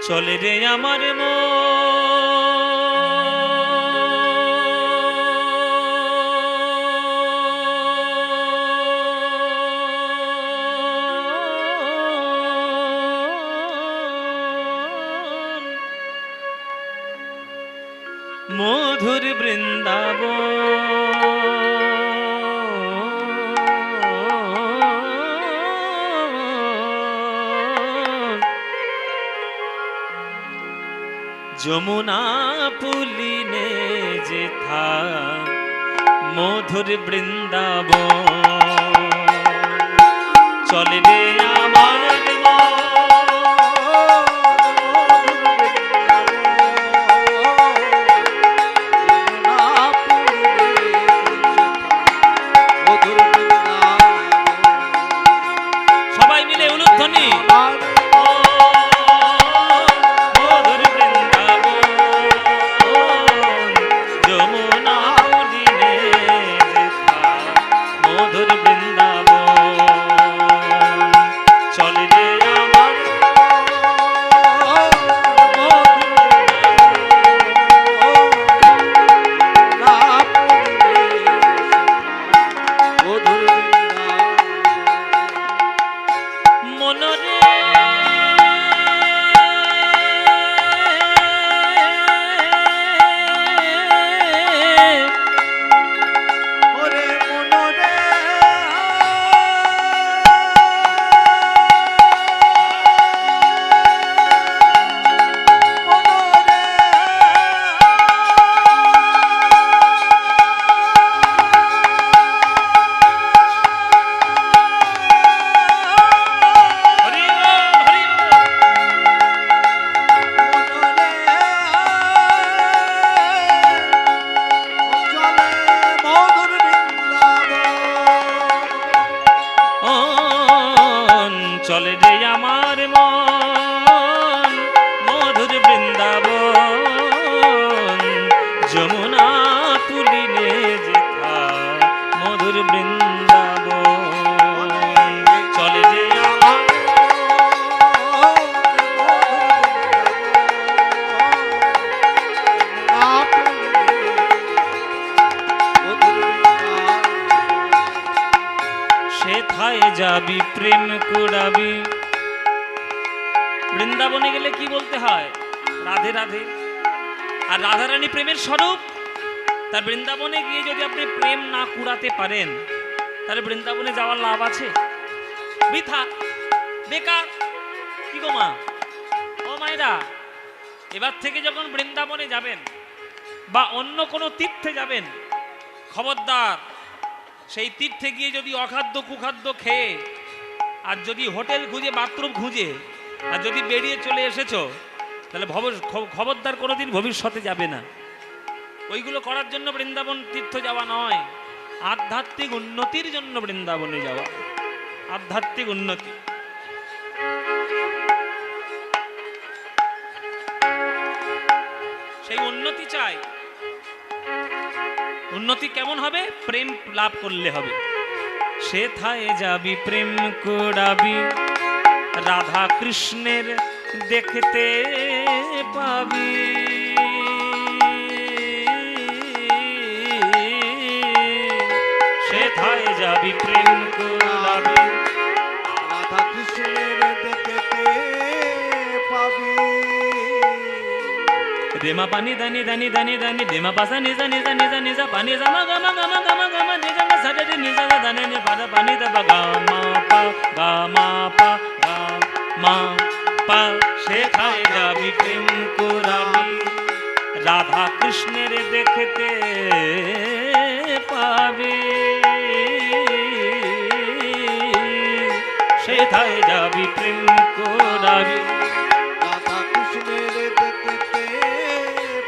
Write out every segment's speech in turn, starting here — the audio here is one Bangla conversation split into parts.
চলে রে আমার মধুর বৃন্দাবন যমুনা পুলিনে যেথা মধুর বৃন্দাবন চলে রে আমার সবাই মিলে উলুধ্বনি চলে রে আমার মন মধুর বৃন্দাবন যমুনা পুলিনে যেথা মধুর বৃন্দাবন চলে রে আমার সেথায় যাবি প্রেম কুড়াবি বৃন্দাবনে গেলে কি বলতে হয় রাধে রাধে আর রাধারানী প্রেমের স্বরূপ তার বৃন্দাবনে গিয়ে যদি আপনি প্রেম না কুড়াতে পারেন তাহলে বৃন্দাবনে যাওয়ার লাভ আছে বৃথা বেকার কি গো মা ও মায়েরা এবার থেকে যখন বৃন্দাবনে যাবেন বা অন্য কোনো তীর্থে যাবেন খবরদার সেই তীর্থে গিয়ে যদি অখাদ্য কুখাদ্য খেয়ে আর যদি হোটেল খুঁজে বাথরুম খুঁজে আর যদি বেরিয়ে চলে এসেছো তাহলে খবরদার কোনোদিন ভবিষ্যতে যাবে না ওইগুলো করার জন্য বৃন্দাবন তীর্থ যাওয়া নয় আধ্যাত্মিক উন্নতির জন্য বৃন্দাবনে যাওয়া আধ্যাত্মিক উন্নতি সেই উন্নতি চাই উন্নতি কেমন হবে প্রেম লাভ করলে হবে সেথায় যাবি প্রেম কুড়াবি রাধা কৃষ্ণের দেখতে পাবি সেথায় যাবি প্রেম কুড়াবি রাধা কৃষ্ণের দেখতে পাবি রেমা পানি দানি দানি দানি দানি রেমা পাসা নিজা নিজা নিজা নিজা পানি জামা গামা গামা গামা গামা নিজা না সাজে নিজা না দানে নে পাদা পানি দবা গামা পা গামা পা গামা পা সেথায় যাবি প্রেম কুড়াবি রাধা কৃষ্ণের দেখতে পাবি সেথায় যাবি প্রেম কুড়াবি রাধা কৃষ্ণের দেখতে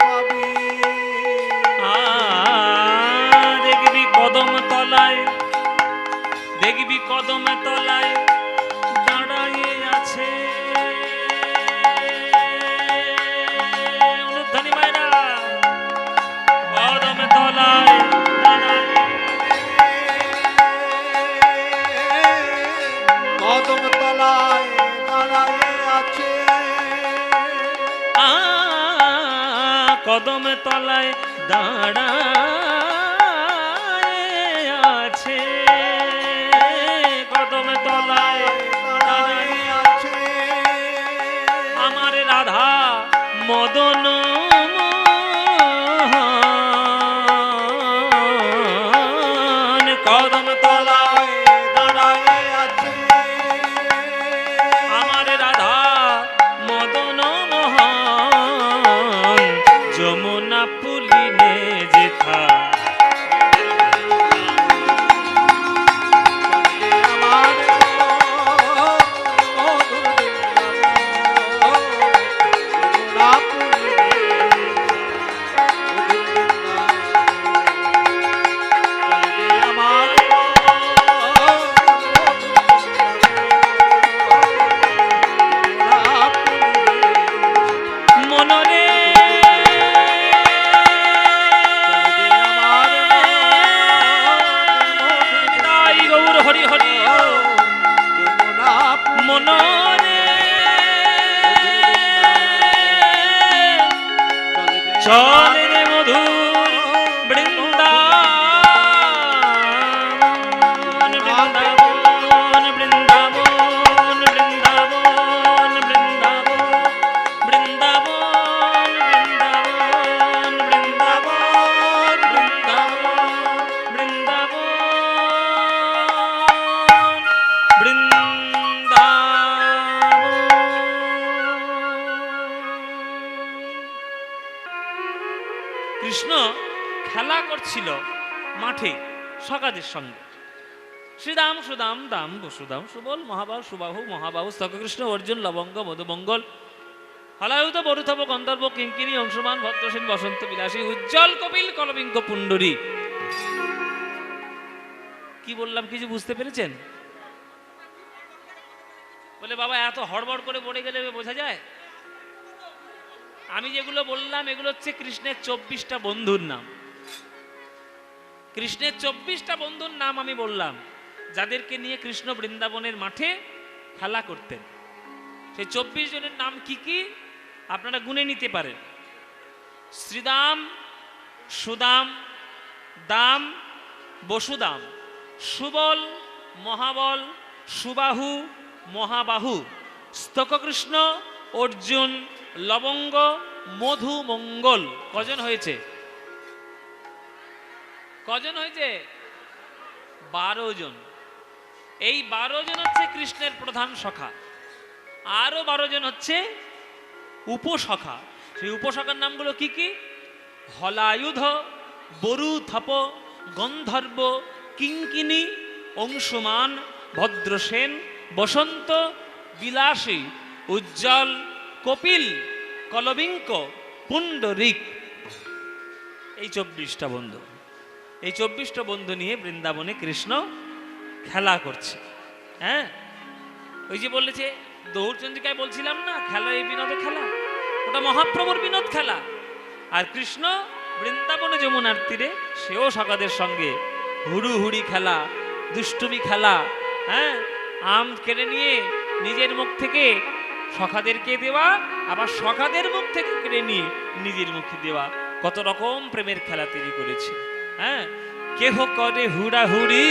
পাবি দেখবি কদম তলায় দেখবি কদম তলায় দাঁড়াইয়ে আছে উলুধ্বনি মায়েরা কদম তলায় কদম তলায় দাঁড়ায়ে আছে কদম তলায় দাঁড়ায় আছে, কদম তলায় দাঁড়ায় আছে আমার রাধা মদন মোহন, কদম তলায় দাঁড়ায় আছে আমার রাধা মদন মোহন, যমুনা পুলিনে যেথা আমার মনরে তাই গৌর হরি হরি মনরে চলে রে মধুর বৃন্দাবন, বৃন্দাবন বৃন্দাবন বৃন্দাবন বৃন্দাবন বৃন্দাবন বৃন্দাবন বৃন্দাবন বৃন্দাবন। কৃষ্ণ খেলা করছিল মাঠে সকাদের সঙ্গে। শ্রীদাম সুদাম দাম বসুদাম সুবল মহাবাহু সুবাহু মহাবাহু স্তকৃষ্ণ অর্জুন লবঙ্গ মধুমঙ্গল হলায়ুত বরুথব গন্ধর্ব কিঙ্কিনী অংশমান ভদ্রসেন বসন্ত বিলাসী উজ্জ্বল কপিল কলবিঙ্গ পুণ্ডরী। কি বললাম কিছু বুঝতে পেরেছেন? বলে বাবা এত হড়বড় করে পড়ে গেলে বোঝা যায়? আমি যেগুলো বললাম এগুলো হচ্ছে কৃষ্ণের 24টা বন্ধুর নাম। কৃষ্ণের 24টা বন্ধুর নাম আমি বললাম, যাদেরকে নিয়ে কৃষ্ণ বৃন্দাবনের মাঠে খেলা করতেন। সেই 24 জনের নাম কি কি আপনারা গুনে নিতে পারেন। শ্রীদাম, সুদাম, দাম, বসুদাম, সুবল, মহাবল, সুবাহু, মহাবাহু, স্তককৃষ্ণ, অর্জুন, লবঙ্গ, মধু, মঙ্গল। কজন হয়েছে? কজন হয়েছে? 12 জন। এই 12 জন হচ্ছে কৃষ্ণের প্রধান সখা। আরো 12 জন হচ্ছে উপসখা। সেই উপসখার নামগুলো কি কি? হলায়ুধ, বরুথপ, গন্ধর্ব, কিঙ্কিনী, অংশুমান, ভদ্রসেন, বসন্ত, বিলাসী, উজ্জ্বল, কপিল, কলবিঙ্ক, পুণ্ডরিক। এই 24টা বন্ধু। এই 24টা বন্ধু নিয়ে বৃন্দাবনে কৃষ্ণ খেলা করছে। হ্যাঁ, ওই যে বলেছে দৌড়চন্দ্রিকায় বলছিলাম না, খেলা এই বিনোদ খেলা, ওটা মহাপ্রভুর বিনোদ খেলা। আর কৃষ্ণ বৃন্দাবনে যমুনার তীরে সেও সখাদের সঙ্গে হুড়ুহুড়ি খেলা, দুষ্টুমি খেলা। হ্যাঁ, আম কেড়ে নিয়ে নিজের মুখ থেকে সখাদেরকে দেওয়া, আবার সখাদের মুখ থেকে কেড়ে নিয়ে নিজের মুখে দেওয়া, কত রকম প্রেমের খেলা তৈরি করেছে। হ্যাঁ, কেহ করে হুড়াহুড়ি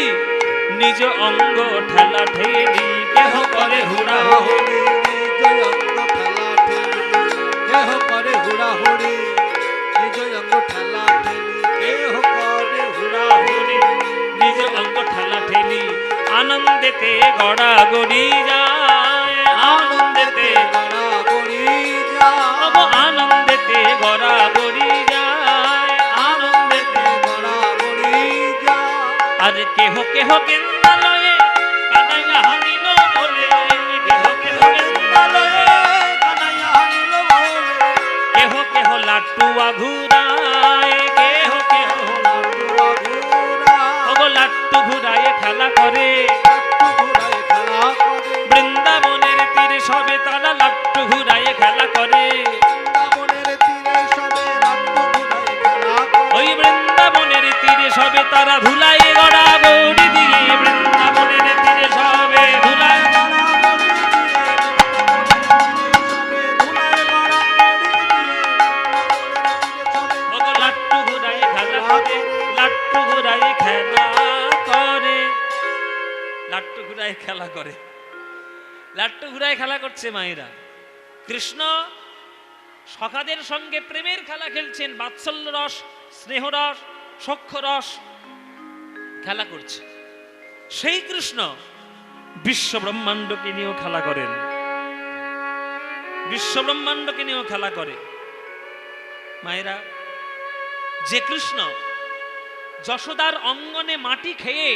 নিজ অঙ্গ ঠেলা ঠেলি, কেহ করে হুড়াহুড়ি নিজ অঙ্গ ঠেলা ঠেলি, কেহ করে হুড়াহুড়ি নিজ অঙ্গ ঠেলা ঠেলি, কেহ করে হুড়াহুড়ি নিজ অঙ্গ ঠেলা ঠেলি, আনন্দেতে গড়াগড়ি যায়, আনন্দেতে গড়াগড়ি যায়, আনন্দেতে গড়াগড়ি যায়, আনন্দেতে গড়াগড়ি যায়। আর কেহ কেহ গেন্দালয়ে কানাইয়া হারিল বলে, কেহ কেহ গেন্দালয়ে কানাইয়া হারিল বলে, কেহ কেহ লাট্টুয়া ঘুরায়, কেহ কেহ লাট্টুয়া ঘুরায়, লাট্টু ঘুরায় খেলা করে। লাট্টু ঘুরায় খেলা করে, বৃন্দাবনের তীরে সবে তারা লাট্টু ঘুরায় খেলা করে। বৃন্দাবনের তীরে সবে লাট্টু ঘুরায় খেলা করে, ওই বৃন্দাবনের তীরে সবে তারা ধুলাই গড়াগড়ি দিয়ে, বৃন্দাবনের তীরে সবে ধুলাই করে, লাট্টু ঘুরায় খেলা করছে মায়েরা। কৃষ্ণ সখাদের সঙ্গে প্রেমের খেলা খেলছেন, বাৎসল্য রস, স্নেহ রস, সখ্য রস খেলা করছে। সেই কৃষ্ণ বিশ্ব ব্রহ্মাণ্ডকে নিয়েও খেলা করেন, বিশ্ব ব্রহ্মাণ্ডকে নিয়েও খেলা করে। মায়েরা, যে কৃষ্ণ যশোদার অঙ্গনে মাটি খেয়ে,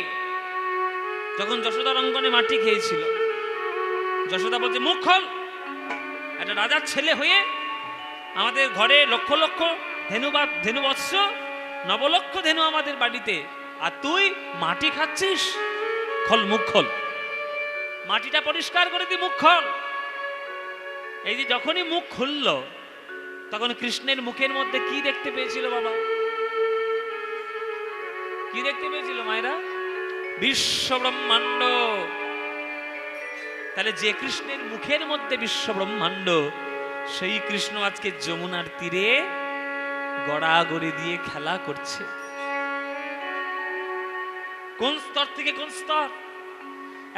যখন যশোদার অঙ্গনে মাটি খেয়েছিল, যশোদা বলছে মুখ খোল, একটা রাজার ছেলে হয়ে আমাদের ঘরে লক্ষ লক্ষ ধেনুবৎস, নবলক্ষ ধেনু আমাদের বাড়িতে, আর তুই মাটি খাচ্ছিস, খোল মুখ খোল, মাটিটা পরিষ্কার করে দি, মুখ খোল। এই যে যখনই মুখ খুলল, তখন কৃষ্ণের মুখের মধ্যে কি দেখতে পেয়েছিল বাবা? কি দেখতে পেয়েছিল মায়েরা? বিশ্ব ব্রহ্মাণ্ড। তাহলে যে কৃষ্ণের মুখের মধ্যে বিশ্ব ব্রহ্মাণ্ড, সেই কৃষ্ণ আজকে যমুনার তীরে গড়াগড়ি দিয়ে খেলা করছে। কোন স্তর থেকে কোন স্তর?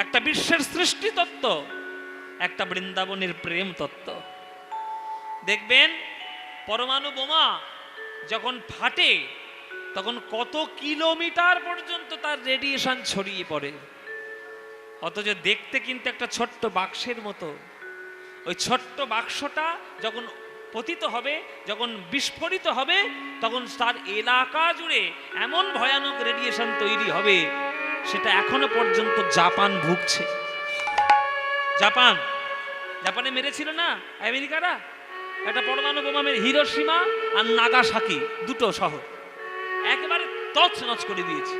একটা বিশ্বের সৃষ্টি তত্ত্ব, একটা বৃন্দাবনের প্রেম তত্ত্ব। দেখবেন পরমাণু বোমা যখন ফাটে, তখন কত কিলোমিটার পর্যন্ত তার রেডিয়েশন ছড়িয়ে পড়ে, অথচ দেখতে কিন্তু একটা ছোট্ট বাক্সের মতো। ওই ছোট্ট বাক্সটা যখন পতিত হবে, যখন বিস্ফোরিত হবে, তখন তার এলাকা জুড়ে এমন ভয়ানক রেডিয়েশন তৈরি হবে, সেটা এখনো পর্যন্ত জাপান ভুগছে। জাপানে মেরেছিল না আমেরিকারা একটা পরমাণু বোমা মেরে, হিরোশিমা আর নাগাসাকি দুটো শহর একেবারে তছনছ করে দিয়েছে।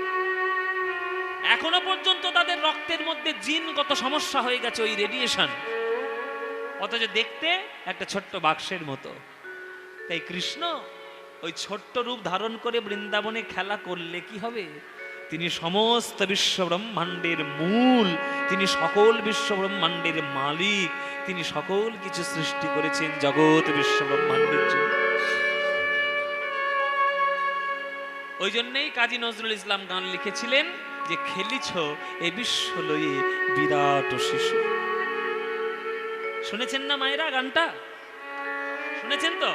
এখনো পর্যন্ত তাদের রক্তের মধ্যে জিনগত সমস্যা হয়ে গেছে ওই রেডিয়েশন, অথচ দেখতে একটা ছোট্ট বাক্সের মতো। তাই কৃষ্ণ ওই ছোট্ট রূপ ধারণ করে বৃন্দাবনে খেলা করলে কি হবে? তিনি সমস্ত বিশ্ব ব্রহ্মাণ্ডের মূল, তিনি সকল বিশ্ব ব্রহ্মাণ্ডের মালিক, তিনি সকল কিছু সৃষ্টি করেছেন জগৎ বিশ্ব ব্রহ্মাণ্ডের জন্য। ওই জন্যই কাজী নজরুল ইসলাম গান লিখেছিলেন যে খেলিছ এ বিশ্ব লয়ে বিরাট শিশু। শুনেছেন না মায়েরা গানটা? শুনেছেন তো?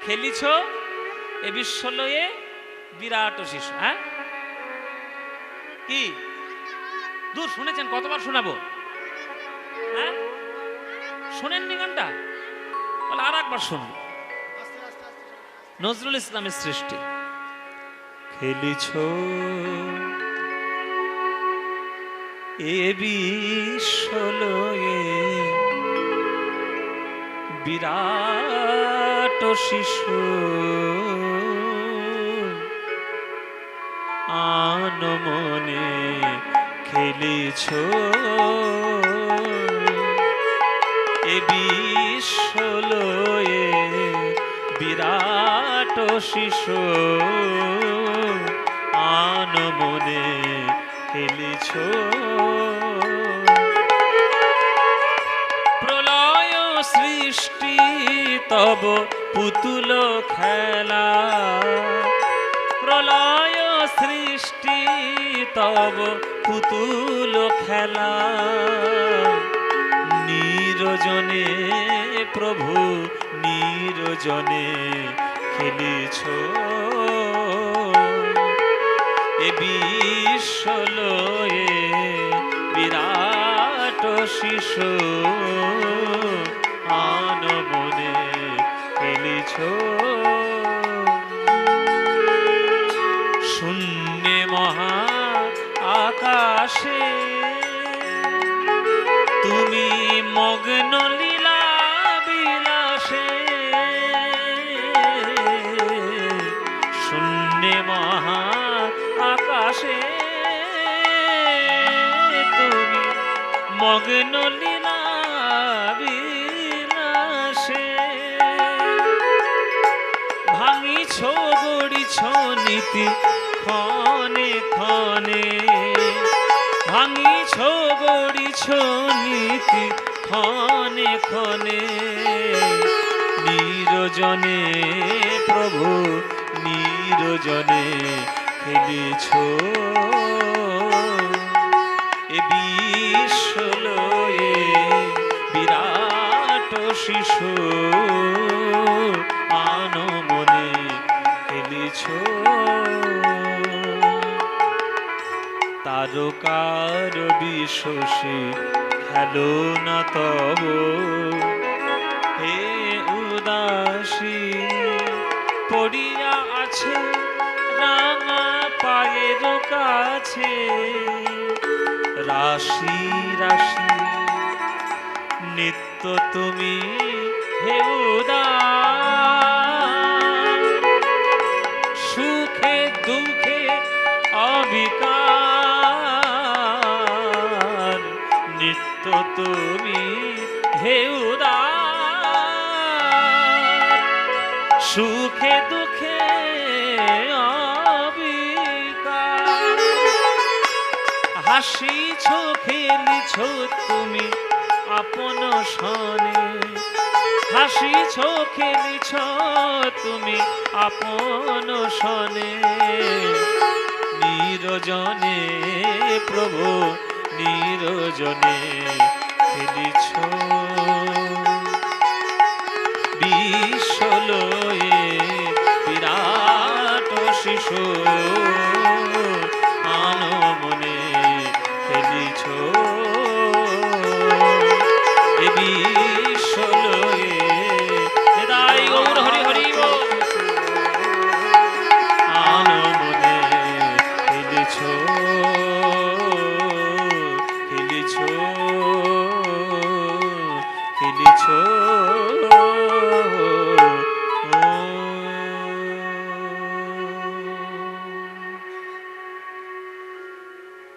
খেলিছ এ বিশ্ব লয়ে বিরাট শিশু। হ্যাঁ, কি দূর শুনেছেন? কতবার শোনাবো? হ্যাঁ, শোনেননি গানটা? বলে আর একবার শুনুন। নজরুল ইসলামের সৃষ্টি। খেলিছ এ বিশ্ব লয়ে বিরাট শিশু, আনমনে খেলিছ এ বিশ্ব লয়ে বিরাট শিশু, আনমনে খেলিছ। প্রলয় সৃষ্টি তব পুতুল খেলা, প্রলয় সৃষ্টি তব পুতুল খেলা, নিরজনে প্রভু নিরজনে খেলিছ এ বিশ্ব লয়ে বিরাট শিশু, আনমনে খেলিছ। শূন্যে মহা আকাশে তুমি মগ্ন লীলা বিলাসে, শূন্যে মহা আকাশে তুমি মগ্ন লীলা বিলাসে, ভাঙিছ গড়িছ নীতি ক্ষণে ক্ষণে, ভাঙিছ গড়িছ নীতি ক্ষণে ক্ষণে, নিরজনে প্রভু নিরজনে খেলিছ এ বিশ্ব শিশু আনো মনে খেলিছ তারকার বিশ্বসী খেলো না তব হে উদাসী পড়িয়া আছে রাঙা পায়ের কাছে রাশি রাশি নিত্য তুমি হে উদার সুখে দুঃখে অবিকার নিত্য তুমি হে উদার সুখে দুঃখে অবিকার হাসিছ খেলিছ তুমি আপন সনে হাসিছ খেলিছ তুমি আপন সনে নিরজনে প্রভু নিরজনে খেলিছ বিশ্বলয়ে বিরাট শিশু আনো মনে খেলিছ এ বিশ্বলয়ে নিতাই গৌর হরি হরি বল আনো মনে খেলিছ খেলিছ খেলিছ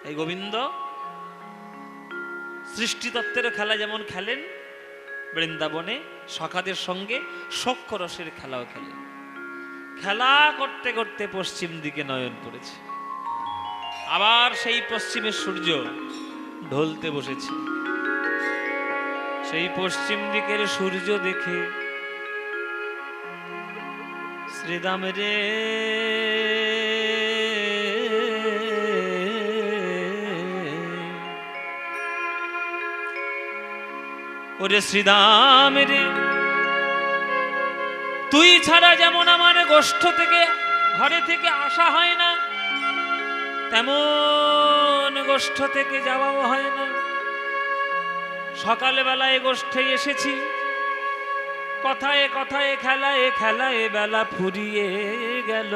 এই গোবিন্দ সৃষ্টিতত্ত্বের খেলা যেমন খেলেন বৃন্দাবনে সখাদের সঙ্গে সখ্য রসের খেলাও খেলেন খেলা করতে করতে পশ্চিম দিকে নয়ন পড়েছে আবার সেই পশ্চিমের সূর্য ঢলতে বসেছে সেই পশ্চিম দিকের সূর্য দেখে শ্রীদাম রে ওরে শ্রীদাম রে তুই ছাড়া যেমন আমার গোষ্ঠ থেকে ঘরে থেকে আসা হয় না তেমন গোষ্ঠ থেকে যাওয়াও হয় না সকালে বেলায় গোষ্ঠে এসেছি কথায় কথায় খেলায় খেলায় বেলা ফুরিয়ে গেল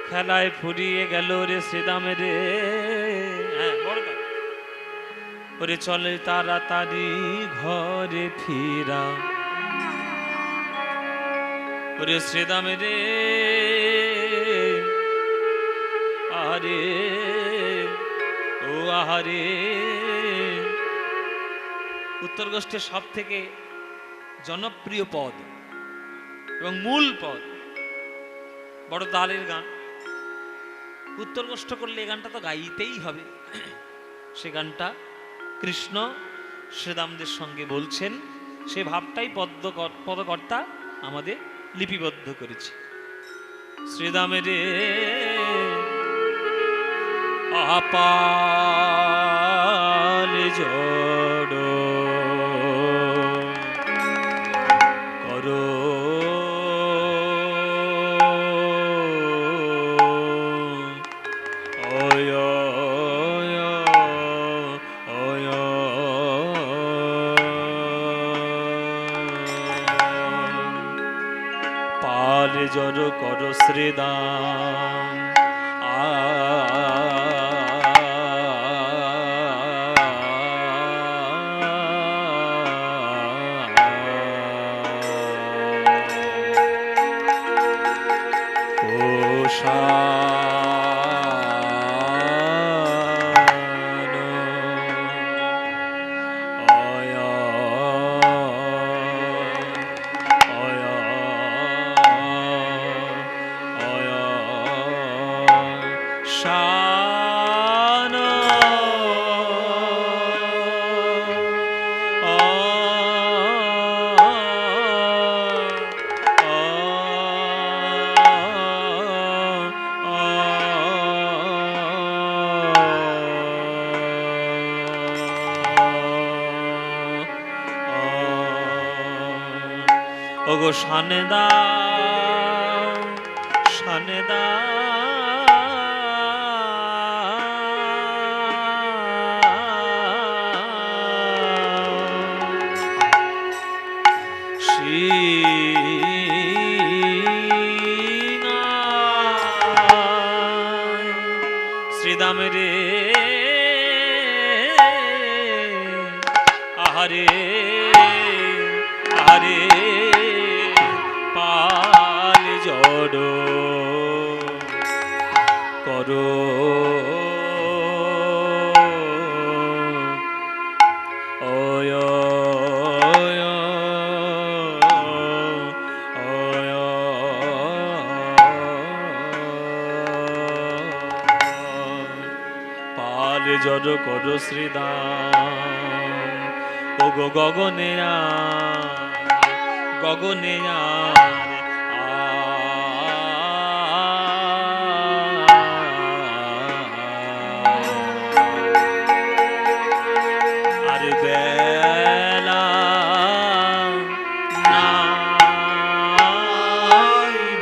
খেলায় ফুরিয়ে গেল রে শ্রীদাম রে ওরে চলে তাড়াতাড়ি ঘরে ফিরা ওরে শ্রীদাম রে আরে ও আহারে উত্তর গোষ্ঠীর সব থেকে জনপ্রিয় পদ এবং মূল পদ বড় তালের গান উত্তর গোষ্ঠ করলে এই গানটা তো গাইতেই হবে সে গানটা কৃষ্ণ শ্রীদামদের সঙ্গে বলছেন সে ভাবটাই পদকর্তা আমাদের লিপিবদ্ধ করেছে শ্রীদামের আপাল জড় করো জড় কর শ্রীদাম ওগো শানে দাও শানে শ্রীদাম রে আহারে আহারে পাল জড় করো ওয় পাল জড় করো শ্রীদাম ওগো গগনে গগনে আর বেলা নাই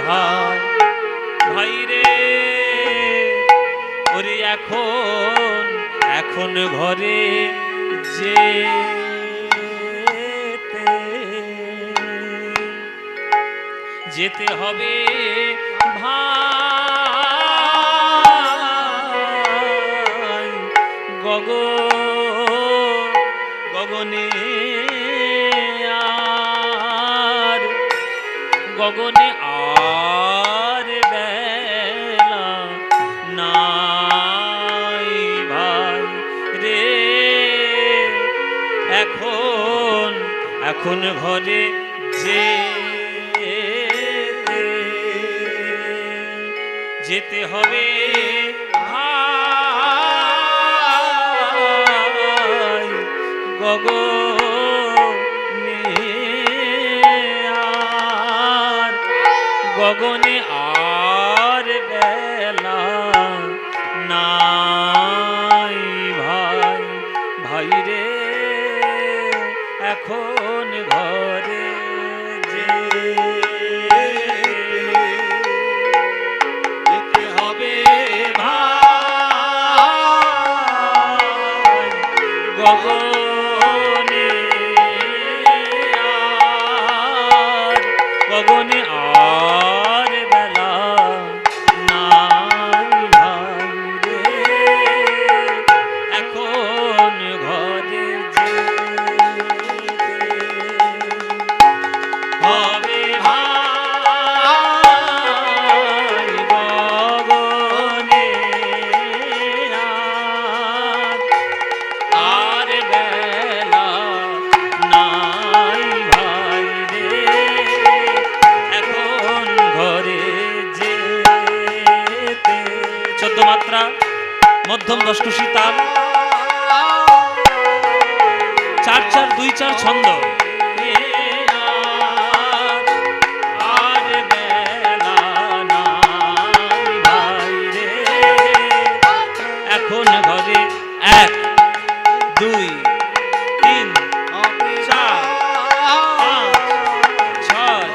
ভাই ভাই রে ওরে এখন এখন ঘরে যেতে হবে ভাই গগনে আর বেলা নাই ভাই রে এখন ঘরে যেতে হবে ভাই গগনে আর বেলা নাই ভাই ভাই রে এখন ঘরে যেতে হবে ভাই গগনে আর বেলা নাই ভাই রে এখন ঘরে হবে ভাই গগনে আর বেলা নাই ভাই রে এখন ঘরে যেতে 14 মাত্রা মধ্যম দশকুশি তাল 4-4 2-4 ছন্দ আর বেলা নাই ভাই রে এখন ঘরে 1 2 3 4 5 6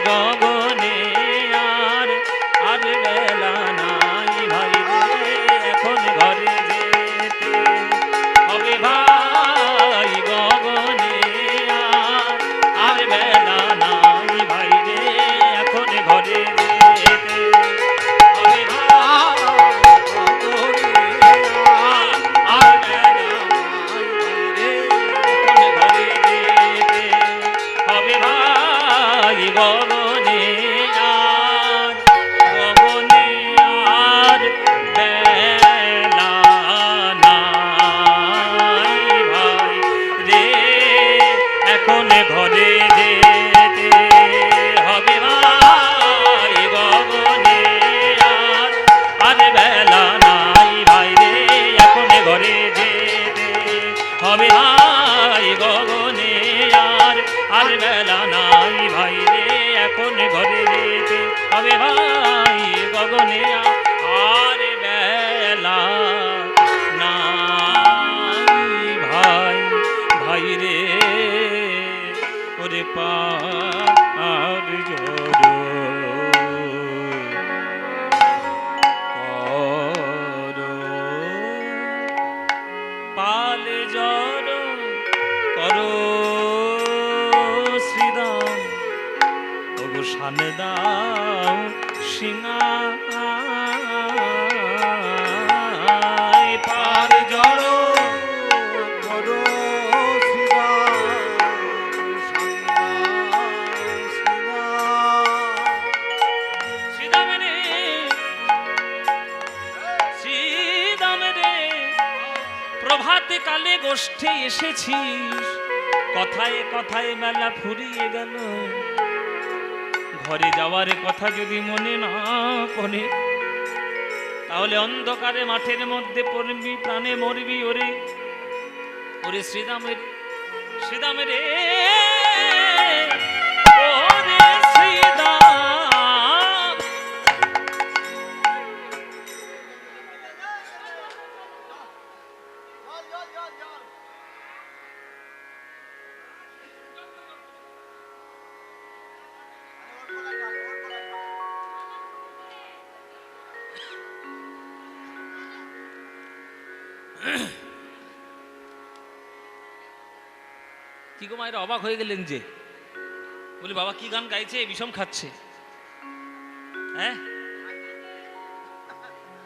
গগনে আর বেলা নাই ভাই রে হবে ভাই গগনে আর আর বেলা নাই ভাই রে এখন ঘরে যেতে হবে ভাই গগনে আর বেলা নাই ভাই ভাই রে ওরে পার জড়ো পালে জড় করো শ্রীদাম ওগো শানে দাও সিংহায় পার জড় করো শ্রীদাম রে শ্রীদাম রে প্রভাতে কালে গোষ্ঠে এসেছিস কথায় কথায় মেলা ফুরিয়ে গেল ঘরে যাওয়ার কথা যদি মনে না পড়ে তাহলে অন্ধকারে মাঠের মধ্যে পড়বি প্রাণে মরবি ওরে ওরে শ্রীদামের শ্রীদামের ওরে শ্রীদাম কি গো মায়ের অবাক হয়ে গেলেন যে বলি বাবা কি গান গাইছে বিষম খাচ্ছে হ্যাঁ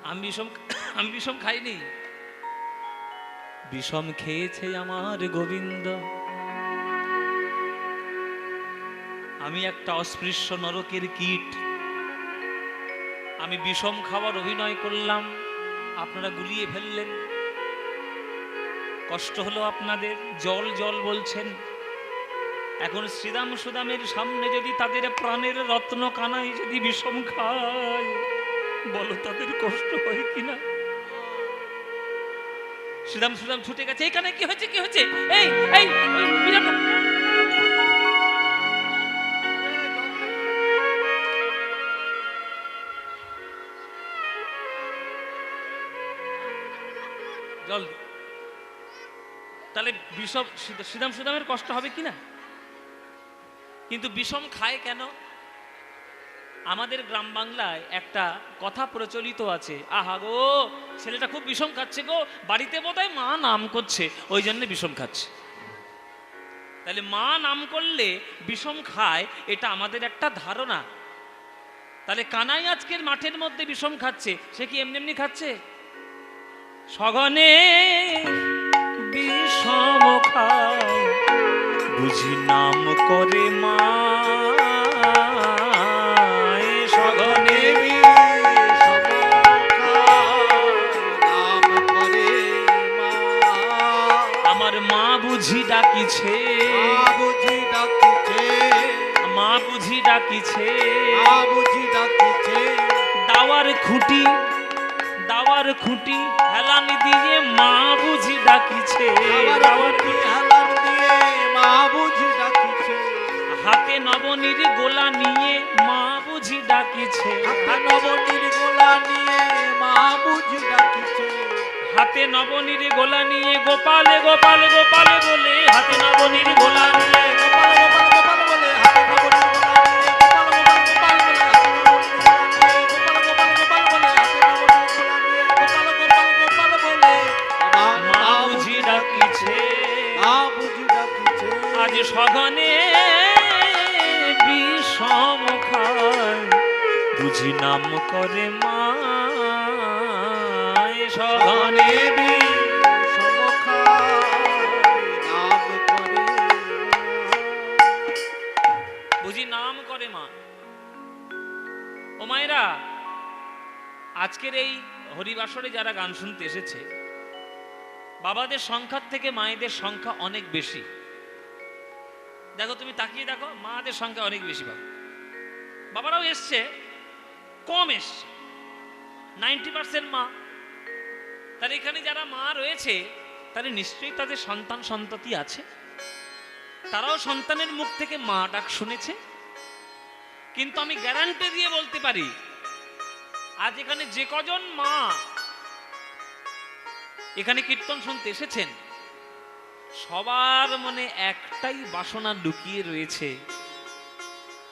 আমি বিষম খাইনি বিষম খেয়েছে আমার গোবিন্দ আমি একটা অস্পৃশ্য নরকের কীট আমি বিষম খাবার অভিনয় করলাম আপনারা গুলিয়ে ফেললেন কষ্ট হলো আপনাদের জল জল বলছেন এখন শ্রীদাম সুদামের সামনে যদি তাদের প্রাণের রত্ন কানাই যদি বিষম খায় বলো তাদের কষ্ট হয় কিনা শ্রীদাম সুদাম ছুটে গেছে এখানে কি হয়েছে কি হয়েছে এই এই জল তাহলে বিষম শ্রীদাম সুদামের কষ্ট হবে কিনা কিন্তু বিষম খায় কেন আমাদের গ্রাম বাংলায় একটা কথা প্রচলিত আছে আহা গো ছেলেটা খুব বিষম খাচ্ছে গো বাড়িতে বোধহয় মা নাম করছে ওই জন্য বিষম খাচ্ছে তাহলে মা নাম করলে বিষম খায় এটা আমাদের একটা ধারণা তাহলে কানাই আজকের মাঠের মধ্যে বিষম খাচ্ছে সে কি এমনি এমনি খাচ্ছে সঘনে বিষম খায় বুঝি নাম করে মা সঘনে আমার মা বুঝি ডাকিছে মা বুঝি ডাকিছে দাওয়ার খুঁটি হেলানি দিয়ে মা বুঝি ডাকিছে হাতে নবনীর গোলা নিয়ে মা বুঝি ডাকিছে হাতে নবনীর গোলা নিয়ে গোপালে গোপাল গোপালে বলে হাতে নবনীর গোলা নিয়ে আজ সঘনে বিষম খায় বুঝি নাম করে মা সঘনে বুঝি নাম করে মা ও মায়েরা আজকের এই হরিবাসরে যারা গান শুনতে এসেছে বাবাদের সংখ্যার থেকে মায়েদের সংখ্যা অনেক বেশি দেখো তুমি তাকিয়ে দেখো মাদের সংখ্যা অনেক বেশি পাবে বাবারাও এসছে কম এসছে 90% মা তাহলে এখানে যারা মা রয়েছে তাহলে নিশ্চয়ই তাদের সন্তান সন্ততি আছে, তারাও সন্তানের মুখ থেকে মা ডাক শুনেছে। কিন্তু আমি গ্যারান্টি দিয়ে বলতে পারি, আজ এখানে যে কজন মা এখানে কীর্তন শুনতে এসেছেন, সবার মনে একটাই বাসনা লুকিয়ে রয়েছে,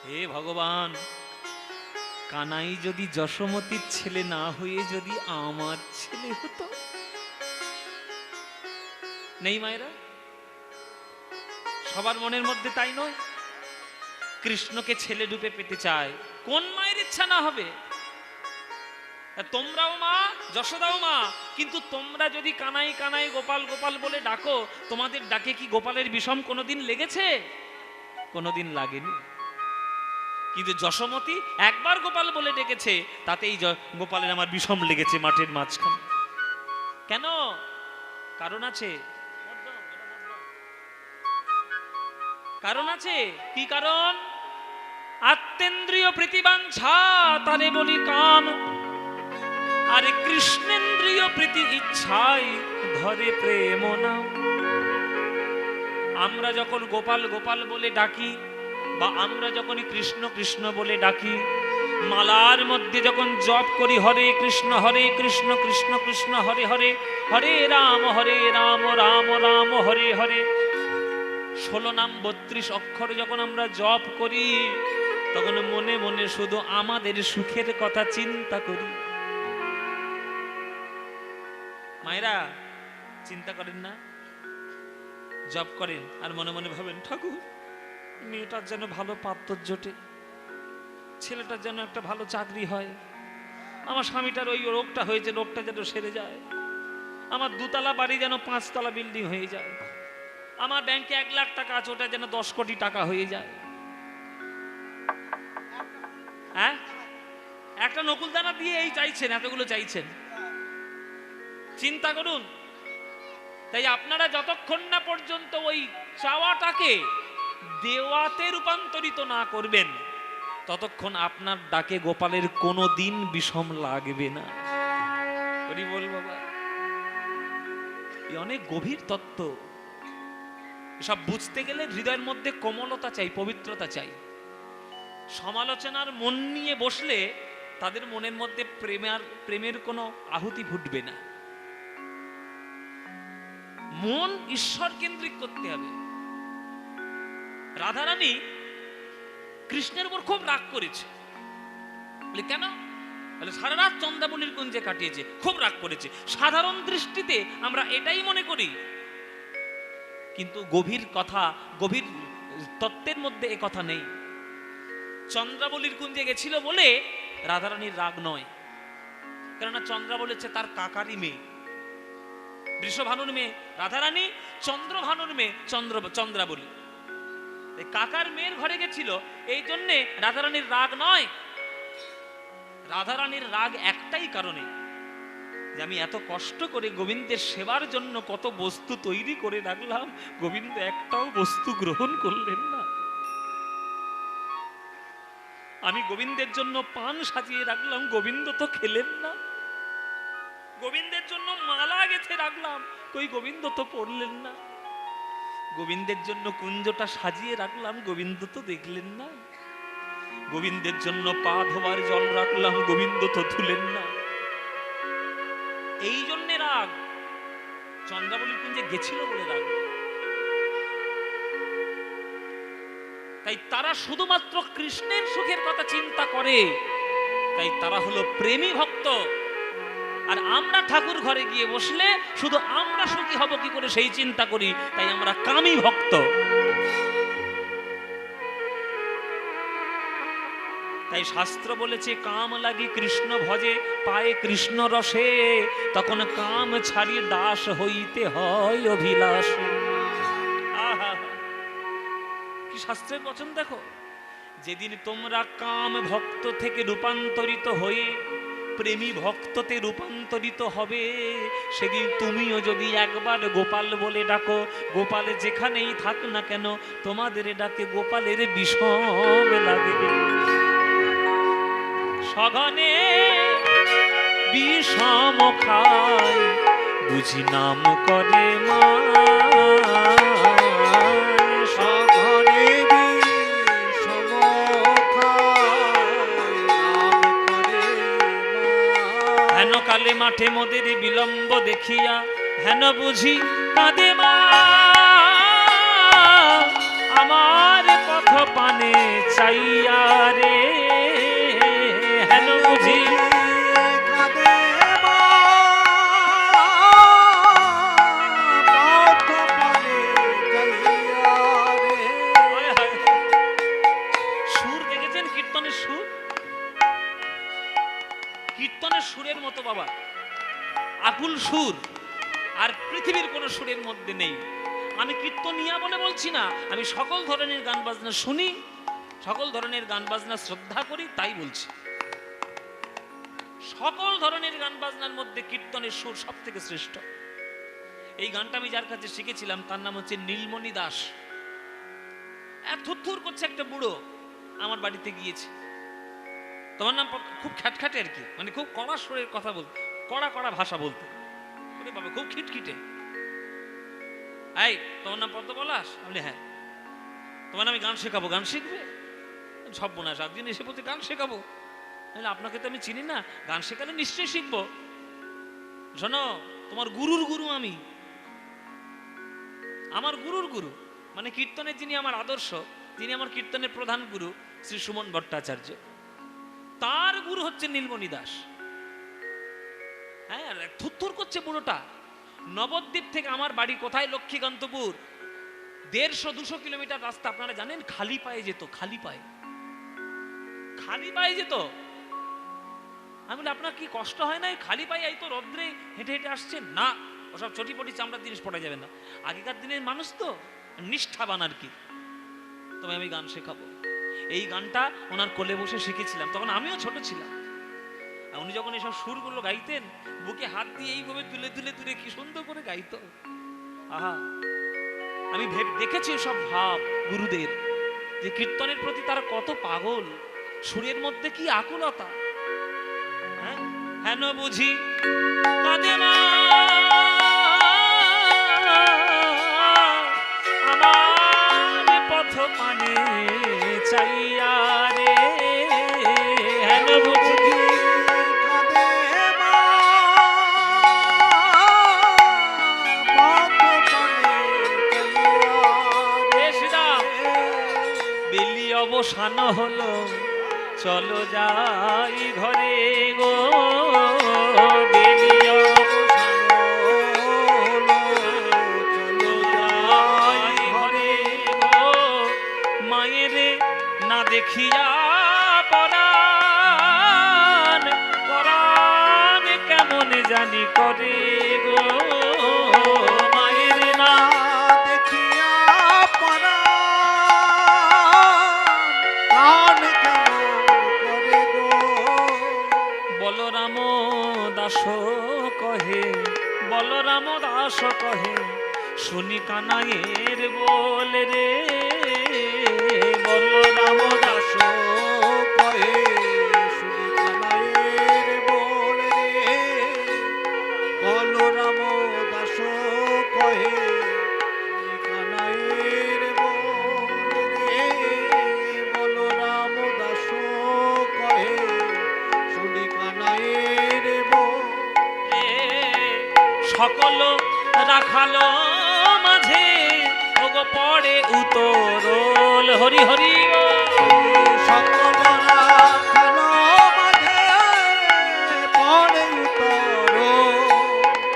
হে ভগবান, কানাই যদি যশোমতির ছেলে না হয়ে যদি আমার ছেলে হতো। নেই মায়েরা? সবার মনের মধ্যে তাই নয়? কৃষ্ণকে ছেলে রূপে পেতে চায়, কোন মায়ের ইচ্ছা না হবে? তোমরাও মা, যশোদাও মা, কিন্তু তোমরা যদি কানাই কানাই গোপাল গোপাল বলে ডাকো, তোমাদের ডাকে কি গোপালের বিষম কোনোদিন লেগেছে? কোনোদিন লাগেনি। কিন্তু যশোমতি একবার গোপাল বলে ডেকেছে, তাতেই গোপালের আমার বিষম লেগেছে মাঠের মাঝখানে। কেন? কারণ আছে, কারণ আছে। কি কারণ? আত্মেন্দ্রিয় প্রীতিবাঞ্ছা তারে বলি কাম, আরে কৃষ্ণেন্দ্রিয় প্রীতি ইচ্ছাই ধরে প্রেম নাম। আমরা যখন গোপাল গোপাল বলে ডাকি, বা আমরা যখন কৃষ্ণ কৃষ্ণ বলে ডাকি, মালার মধ্যে যখন জপ করি হরে কৃষ্ণ কৃষ্ণ কৃষ্ণ হরে হরে, হরে রাম রাম রাম হরে হরে, 16 নাম 32 অক্ষর যখন আমরা জপ করি, তখন মনে মনে শুধু আমাদের সুখের কথা চিন্তা করি। মায়েরা চিন্তা করেন না? জপ করেন আর মনে মনে ভাবেন, ঠাকুর মেয়েটার যেন ভালো পাত্র জোটে, ছেলেটার যেন একটা ভালো চাকরি হয়, আমার স্বামীটার ওই রোগটা হয়েছে, রোগটা যেন সেরে যায়, আমার 2 তলা বাড়ি যেন 5 তলা বিল্ডিং হয়ে যায়, আমার ব্যাংকে 1 লাখ টাকা আছে, ওটা যেন 10 কোটি টাকা হয়ে যায়। হ্যাঁ, একটা নকুলদানা দিয়ে এই চাইছেন, এতগুলো চাইছেন। চিন্তা করুন। তাই আপনারা যতক্ষণ না পর্যন্ত ওই চাওয়াটাকে দেওয়াতে রূপান্তরিত না করবেন, ততক্ষণ আপনার ডাকে গোপালের কোনো দিন বিষম লাগবে না। হরি বল বাবা। অনেক গভীর তত্ত্ব। সব বুঝতে গেলে হৃদয়ের মধ্যে কোমলতা চাই, পবিত্রতা চাই। সমালোচনার মন নিয়ে বসলে তাদের মনের মধ্যে প্রেমের কোনো আহুতি ফুটবে না। মন ঈশ্বর কেন্দ্রিক করতে হবে। রাধারানী কৃষ্ণের উপর খুব রাগ করেছে। কেন? বলে সারা রাত চন্দ্রাবলীর কুঞ্জে কাটিয়েছে, খুব রাগ করেছে। সাধারণ দৃষ্টিতে আমরা এটাই মনে করি, কিন্তু গভীর কথা, গভীর তত্ত্বের মধ্যে এ কথা নেই। চন্দ্রাবলীর কুঞ্জে গেছিল বলে রাধারানীর রাগ নয়, কেননা চন্দ্রাবলী হচ্ছে তার কাকারই মেয়ে, বৃষভানুর মেয়ে রাধারানী, চন্দ্রভানুর মেয়ে চন্দ্রাবলী। কাকার মেয়ের ঘরে গেছিল, এই জন্যে রাধারানীর রাগ নয়। রাধারানীর রাগ একটাই কারণে, যে আমি এত কষ্ট করে গোবিন্দের সেবার জন্য কত বস্তু তৈরি করে রাখলাম, গোবিন্দ একটাও বস্তু গ্রহণ করলেন না। আমি গোবিন্দের জন্য পান সাজিয়ে রাখলাম, গোবিন্দ তো খেলেন না। গোবিন্দের জন্য মালা গেঁথে রাখলাম, কই গোবিন্দ তো পড়লেন না। গোবিন্দের জন্য কুঞ্জটা সাজিয়ে রাখলাম, গোবিন্দ তো দেখলেন না। গোবিন্দের জন্য পা ধোবার জল রাখলাম, গোবিন্দ তো ধুলেন না। এই জন্যে রাগ। চন্দ্রাবলীর কুঞ্জে গেছিল বলে রাগ। তাই তারা শুধুমাত্র কৃষ্ণের সুখের কথা চিন্তা করে, তাই তারা হলো প্রেমী ভক্ত। আর আমরা ঠাকুর ঘরে গিয়ে বসলে শুধু আমরা সুখী হব কি করে সেই চিন্তা করি, তাই আমরা কামী ভক্ত। তাই শাস্ত্র বলেছে, কাম লাগি কৃষ্ণ ভজে পায়ে কৃষ্ণ রসে, তখন কাম ছাড়িয়ে দাস হইতে হয় অভিলাষে। আহা, কি শাস্ত্রের বচন দেখো। যেদিন তোমরা কাম ভক্ত থেকে রূপান্তরিত হয়ে প্রেমী ভক্ততে রূপান্তরিত হবে, সেদিন তুমিও যদি একবার গোপাল বলে ডাকো, গোপালে যেখানেই থাক না কেন, তোমাদের ডাকে গোপালের বিষম লাগবে। সঘনে বিষম খায় বুঝি নাম করে মা সঘনে হেন কালে মাঠে মোদের বিলম্ব দেখিয়া হেন বুঝি কাঁদে মা আমার পথ পানে চাইয়া রে হেন বুঝি সুর দেখেছেন কীর্তনের সুর, কীর্তনের সুরের মতো বাবা আকুল সুর আর পৃথিবীর কোন সুরের মধ্যে নেই। আমি কীর্তনিয়া বলে বলছি না, আমি সকল ধরনের গান বাজনা শুনি, সকল ধরনের গান বাজনা শ্রদ্ধা করি, তাই বলছি। সকল ধরনের গান বাজনার মধ্যে কীর্তনের সুর সব থেকে শ্রেষ্ঠ। এই গানটা আমি যার কাছে শিখেছিলাম তার নাম হচ্ছে নীলমণি দাস। থুর করছে একটা বুড়ো আমার বাড়িতে গিয়েছে, তোমার নাম খুব খ্যাটখ্যাটে আর কি, মানে খুব কড়া সুরের কথা বলতে, কড়া কড়া ভাষা বলতে, বাবা খুব খিটখিটে। এই তোমার নাম পদ্ম পলাশ? আমি হ্যাঁ। তোমার আমি গান শেখাবো, গান শিখবে? সব বোনা 7 দিন এসে বলতে গান শেখাবো। আপনাকে তো আমি চিনি না, গান শেখালে নিশ্চয়ই শিখবো। শোনো, তোমার গুরুর গুরু আমি, আমার গুরুর গুরু, মানে কীর্তনের যিনি আমার আদর্শ, যিনি আমার কীর্তনের প্রধান গুরু শ্রী সুমন ভট্টাচার্য, তার গুরু হচ্ছে নীলমণি দাস। হ্যাঁ, থুর করছে বুড়োটা। নবদ্বীপ থেকে আমার বাড়ি কোথায়? লক্ষ্মীকান্তপুর। 150-200 কিলোমিটার রাস্তা, আপনারা জানেন, খালি পায়ে যেত, খালি পায়ে, খালি পায়ে যেত। আমি বলি আপনার কি কষ্ট হয় না? খালি পায়ে এই তো রোদ্রে হেঁটে হেঁটে আসছেন? না, ওসব চটিপটি চামড়ার জিনিস পড়া যাবে না, আগেকার দিনের মানুষ তো নিষ্ঠাবান আর কি। তবে আমি গান শেখাবো। এই গানটা ওনার কোলে বসে শিখেছিলাম, তখন আমিও ছোট ছিলাম। উনি যখন এসব সুরগুলো গাইতেন, বুকে হাত দিয়ে এইভাবে তুলে তুলে তুলে কি সুন্দর করে গাইতো। আহা, আমি দেখেছি সব ভাব গুরুদের, যে কীর্তনের প্রতি তারা কত পাগল, সুরের মধ্যে কি আকুলতা। হ্যাঁ, হেন বুঝি কাঁদে মা আমার পথ পানে চাইয়া রে হেন বুঝি অবসান হলো, চলো যাই ঘরে গো, বেলি অবসান হলো, চলো যাই ঘরে গো, মায়ের না দেখিয়া পরাণ, পরাণ কেমন জানি করে গো, মায়ের না দেখিয়া পরাণ বলরাম দাস কহে, বলরাম দাস কহে, শুনি কানাইয়ের বল রে, বলরাম দাস কহে, শুনি কানাইয়ের বল রে, বলরাম দাস কহে, শুনি কানাইয়ের বল রে, বলরাম দাস কহে, শুনি কানাইয়ের বল। সকল রাখালো মাঝে ওগো পড়ে উতরল, হরি হরি সকল রাখালো মাঝে পড়ে উতরল,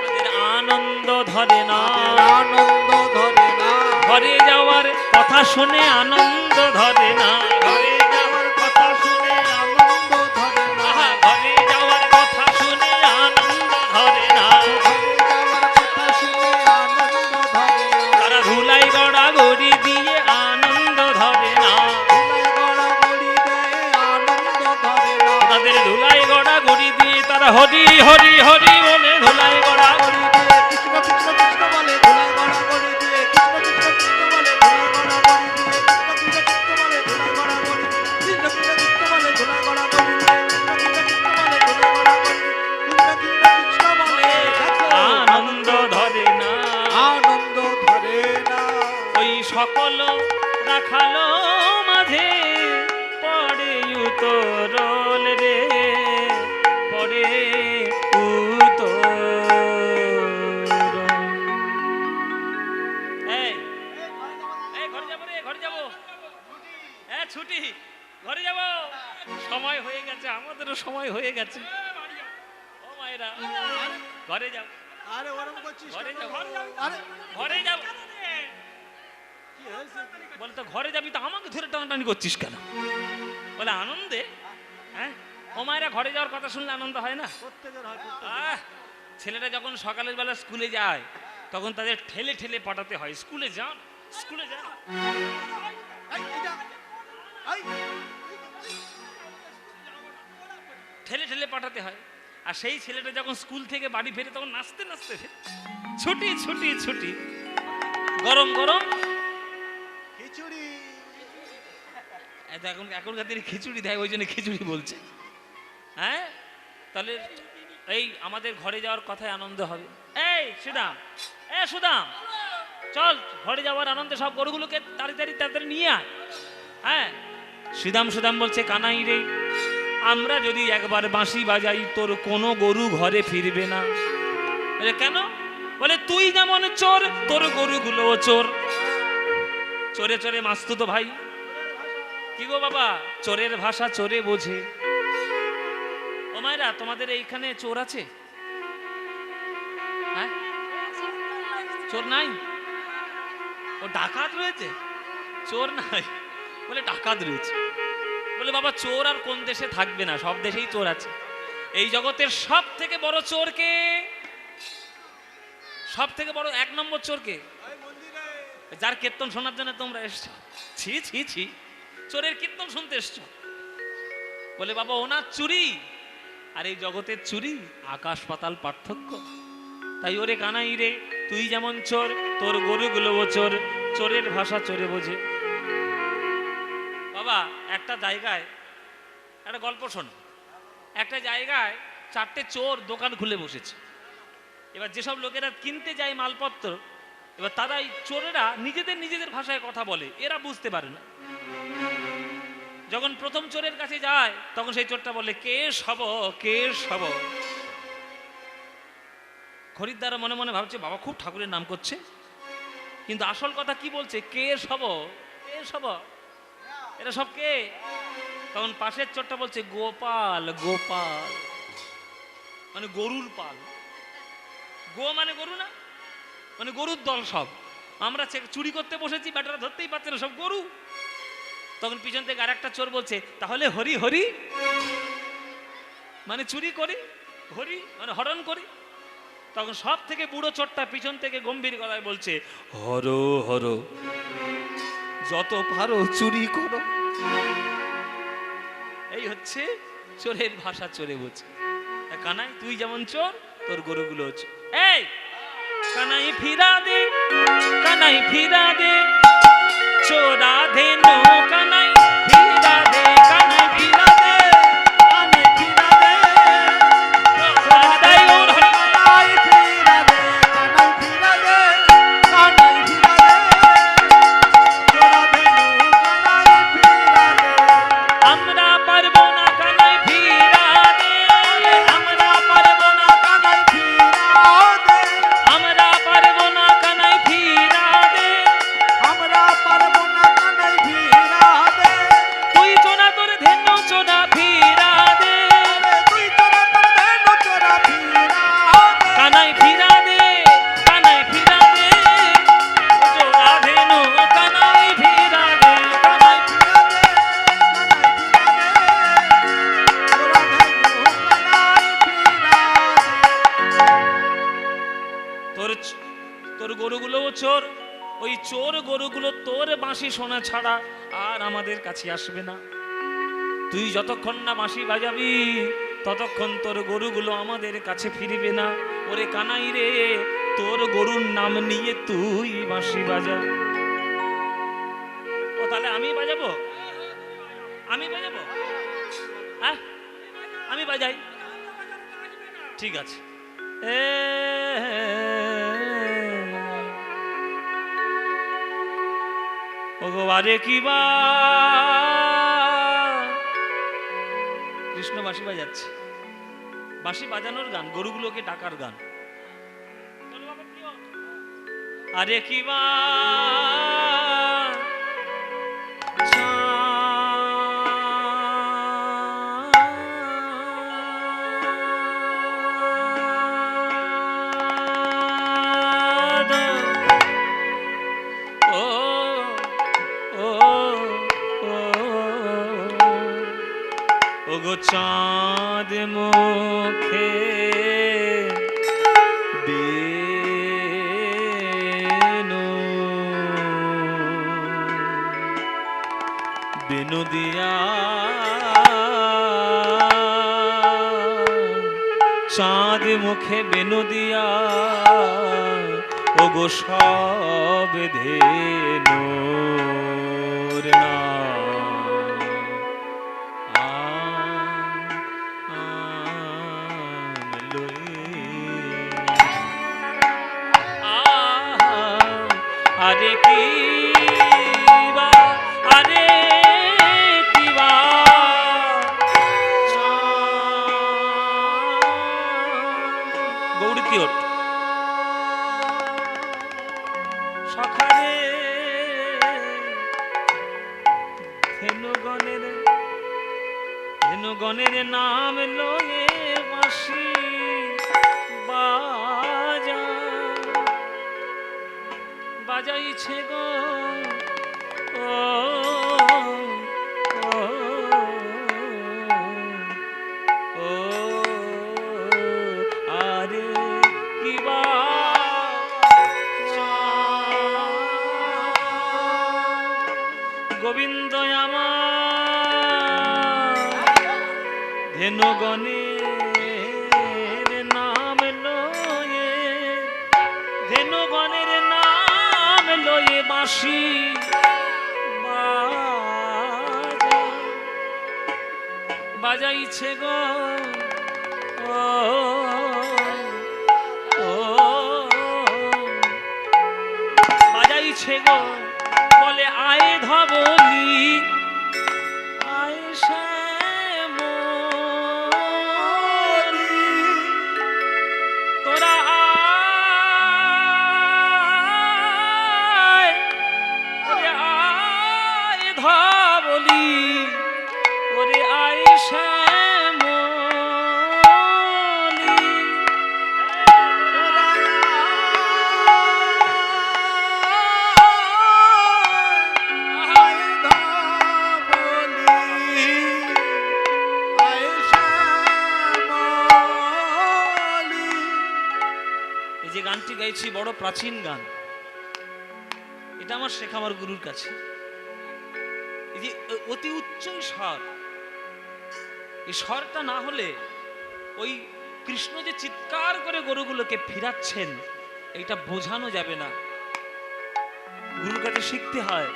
তাদের আনন্দ ধরে না, আনন্দ ধরে না, ঘরে যাওয়ার কথা শুনে আনন্দ ধরে না, ঘরে যাওয়ার কথা শুনে আনন্দ ধরে না, ঘরে যাওয়ার কথা শুনে আনন্দ ধরে না, যাওয়ার কথা শুনে আনন্দ ধরে না, তারা ধুলাই গড়া গড়ি দিয়ে আনন্দ ধরে না, তাদের ধুলাই গড়া গড়ি দিয়ে তারা হরি হরি হরি বলে ধুলাই গড়া গড়ি দিয়ে কৃষ্ণ কৃষ্ণ কৃষ্ণ বলে ধুলাই গড়া গড়ি দিয়ে, কৃষ্ণ কৃষ্ণ কৃষ্ণ বলে ধুলাই গড়া গড়ি দিয়ে, কৃষ্ণ কৃষ্ণ কৃষ্ণ বলে ধুলাই গড়া গড়ি, কৃষ্ণ কৃষ্ণ কৃষ্ণ বলে ধুলাই গড়া গড়ি দিয়ে, কৃষ্ণ কৃষ্ণ কৃষ্ণ বলে ধুলাই গড়া গড়ি, কৃষ্ণ কৃষ্ণ কৃষ্ণ বলে আনন্দ সকল রাখালো মাঝে পড়ে উতরল রে, পড়ে ঘরে যাবো রে, ঘরে যাবো। হ্যাঁ ছুটি, ঘরে যাবো। সময় হয়ে গেছে, আমাদেরও সময় হয়ে গেছে। ও মায়েরা ঘরে যাও, আরে ওরম করছিস ঘরে কেন? যাও, আরে ঘরে যাও। কি হয়েছে? বলে তো ঘরে যাবি তো আমাকে ধরে টানাটানি করছিস কেন? বলে আনন্দে। হ্যাঁ ও মায়েরা ঘরে যাওয়ার কথা শুনলে আনন্দ হয় না? প্রত্যেকের হয়, প্রত্যেকের। আহ ছেলেরা যখন সকালের বেলা স্কুলে যায় তখন তাদের ঠেলে ঠেলে পাঠাতে হয়, স্কুলে যান, স্কুলে যান। এই, এইটা, এই। ঠেলে ঠেলে পাঠাতে হয়। আর সেই ছেলেটা যখন স্কুল থেকে বাড়ি ফেরে তখন নাচতে নাচতে ফেরে। ছুটি ছুটি ছুটি, গরম গরম খিচুড়ি। এখনকার দিনে খিচুড়ি দেয়, ওই জন্য খিচুড়ি বলছে। হ্যাঁ তাহলে এই আমাদের ঘরে যাওয়ার কথায় আনন্দ হবে। এই সুদাম, সুদাম চল ঘরে যাওয়ার আনন্দে সব গরুগুলোকে তাড়াতাড়ি তাড়াতাড়ি নিয়ে আয়। হ্যাঁ সুদাম সুদাম বলছে কানাই রে, আমরা যদি একবার বাঁশি বাজাই তোর কোনো গরু ঘরে ফিরবে না। বলে কেন? বলে তুই যেমন চোর তোর গরুগুলো চোর। চোরে চোরে মাস্তু তো ভাই। কি গো বাবা, চোরের ভাষা চোরে বোঝে। ও মায়েরা তোমাদের এইখানে চোর আছে? হ্যাঁ চোর নাই? ও ডাকাত রয়েছে, চোর নাই। বলে ডাকাত রয়েছে। বলে বাবা চোর আর কোন দেশে থাকবে না, সব দেশেই চোর আছে। এই জগতের সব থেকে বড় চোর কে? সব থেকে বড় এক নম্বর চোর কে? ওই মন্দিরে। যার কীর্তন শোনার জন্য তোমরা এসছো। ছি ছি ছি, চোরের কীর্তন শুনতে এসছো। বলে বাবা ওনার চুরি আর এই জগতের চুরি আকাশ পাতাল পার্থক্য। তাই ওরে কানাই রে, তুই যেমন চোর তোর গরুগুলোও চোর। চোরের ভাষা চোরে বোঝে। বাবা একটা জায়গায় একটা গল্প শোন। একটা জায়গায় 4টে চোর দোকান খুলে বসেছে। এবার যেসব লোকেরা কিনতে যায় মালপত্র, এবার তারা এই চোরেরা নিজেদের নিজেদের ভাষায় কথা বলে, এরা বুঝতে পারে না। যখন প্রথম চোরের কাছে যায় তখন সেই চোরটা বলে কে সব, কে সব। খরিদ্দার মনে মনে ভাবছে বাবা খুব ঠাকুরের নাম করছে, কিন্তু আসল কথা কি বলছে? কে সব, কে সব, এরা সব কে? তখন পাশের চোরটা বলছে গোপাল, গোপাল মানে গরুর পাল। গো মানে গরু না, মানে গরুর দল সব। আমরা চুরি করতে বসেছি, ব্যাটারা ধরতেই পারছে না, সব গরু। তখন পিছন থেকে আরেকটা চোর বলছে তাহলে হরি হরি মানে চুরি করি, হরি মানে হরণ করি। তখন সব থেকে বুড়ো চোরটা পিছন থেকে গম্ভীর গলায় বলছে হর হর, যত পারো চুরি করো। এই হচ্ছে চোরের ভাষা চোরে বোঝে। কানাই তুই যেমন চোর তোর গরুগুলো চোর। এই কানাই ফিরা দে, কানাই ফিরা দে, চোরা ধেনু কানাই ফিরা দে, কানাই ফিরা দে, কানাই ফিরা দে, সদাই ওর কানাই ফিরা দে, কানাই ফিরা দে, কানাই ফিরা দে, চোরা ধেনু কানাই ফিরা দে। আমরা পারবো না কানাই ফিরা দে, আমরা পারবো না কানাই ফিরা দে, আমরা পারবো না কানাই ফিরা দে, আমরা পারবো না কানাই ফিরা দে। তুই চোরা তোর ধেনু চোরা ফিরা দে, তুই চোরা তোর ধেনু চোরা ফিরা দে। কানাই ফিরা দে, কানাই ফিরা দে, চোরা ধেনু কানাই ফিরা দে, কানাই ফিরা দে, কানাই ফিরা দে, চোরা ধেনু কানাই ফিরা দে। তোর গরুগুলোও চোর। ওই চোর গরুগুলো তোর বাঁশি শোনা ছাড়া আর আমাদের কাছে আসবে না। তুই যতক্ষণ না বাঁশি বাজাবি ততক্ষণ তোর গরুগুলো আমাদের কাছে ফিরবে না। ওরে কানাই রে, তোর গরুর নাম নিয়ে তুই বাঁশি বাজা। ও তাহলে আমি বাজাবো, আমি বাজাবো, হ্যাঁ আমি বাজাই, ঠিক আছে। ওগো আরে কি বা কৃষ্ণ বাঁশি বাজাচ্ছে, বাঁশি বাজানোর গান, গরুগুলোকে ডাকার গান। আরে কি বা ওগো চাঁদ মুখে বেনু বেনু দিয়া, চাঁদ মুখে বেনু দিয়া ওগো সব ধেনুর আরে কি বা আরে কি বা গৌরী তিওট সখারে ধেনুগণের নাম লয়ে বাঁশি বাজা বাজাইছে গো ও ও ও আরে কি বা গোবিন্দ আমার ধেনুগণের নাম লয়ে, ধেনুগণের নাম লয়ে বাঁশি বাজাইছে গো ও ও বাজাইছে গো, বলে আয় ধবলি আয় শ্যামলি তোরা আয়, ওরে আয় ধবলি ওরে আয় শ্যামলি যে গানটি গাইছি বড় প্রাচীন গান, এটা আমার শেখা আমার গুরুর কাছে। এই যে অতি উচ্চ স্বর, এই স্বরটা না হলে ওই কৃষ্ণ যে চিৎকার করে গরুগুলোকে ফিরাচ্ছেন এটা বোঝানো যাবে না, গুরুর কাছে শিখতে হয়।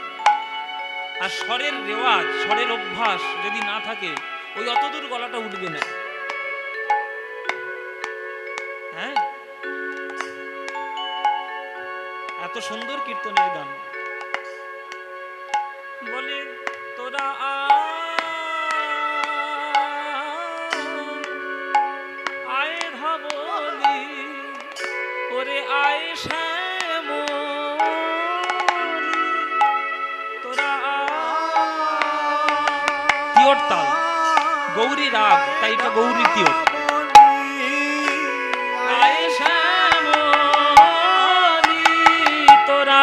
আর স্বরের রেওয়াজ, স্বরের অভ্যাস যদি না থাকে ওই অতদূর গলাটা উঠবে না। হ্যাঁ, এত সুন্দর কীর্তনের গান। বলে তোরা আয় ধবলি ওরে আয় শ্যামলি তোরা তিওট তাল, গৌরী রাগ, তাই এটা গৌরী তিওট। আয় শ্যামলি তোরা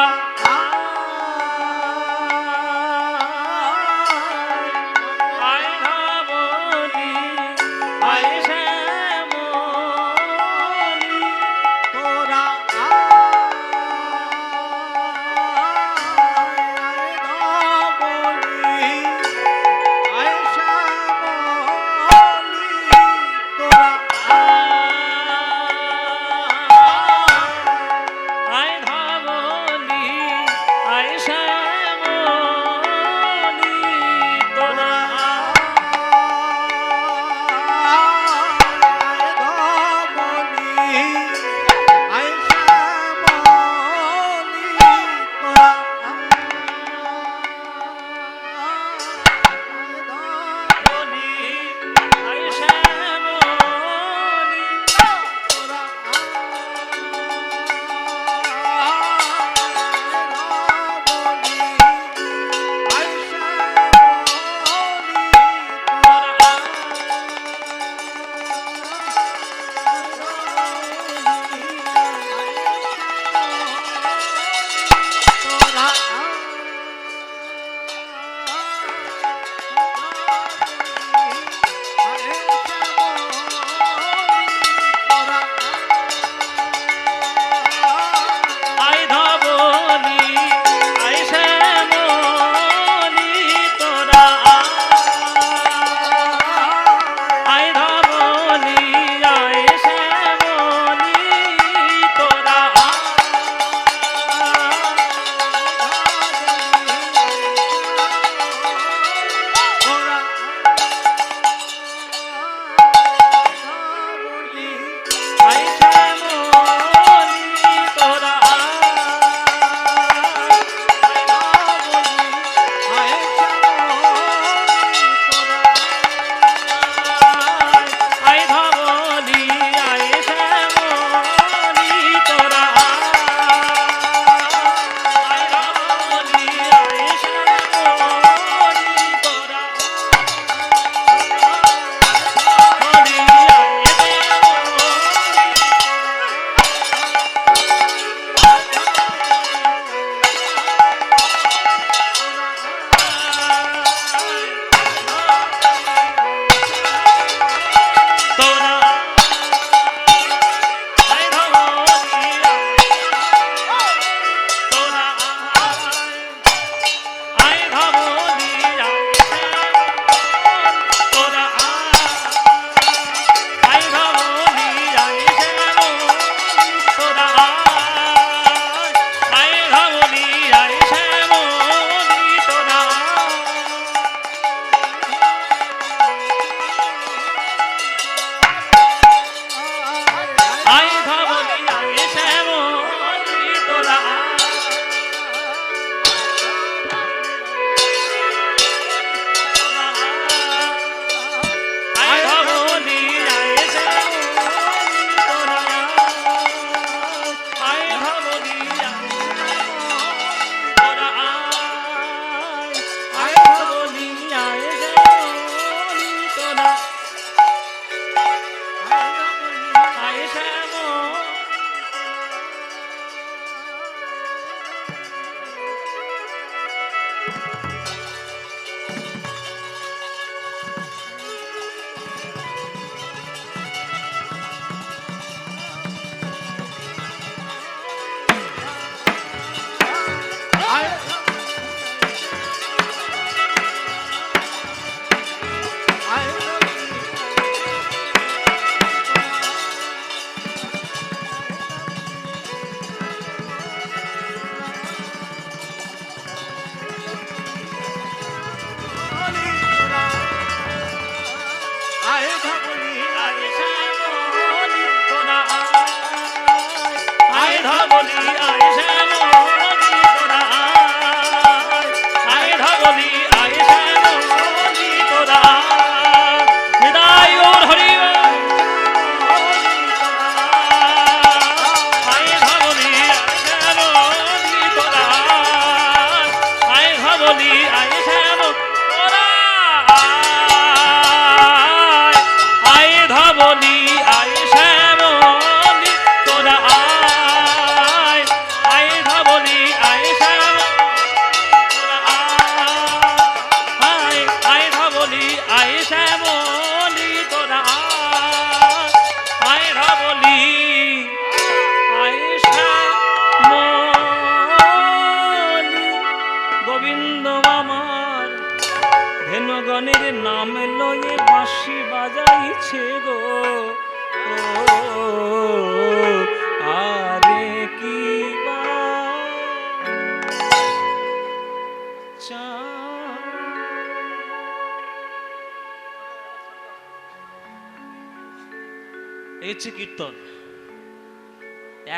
হচ্ছে কীর্তন।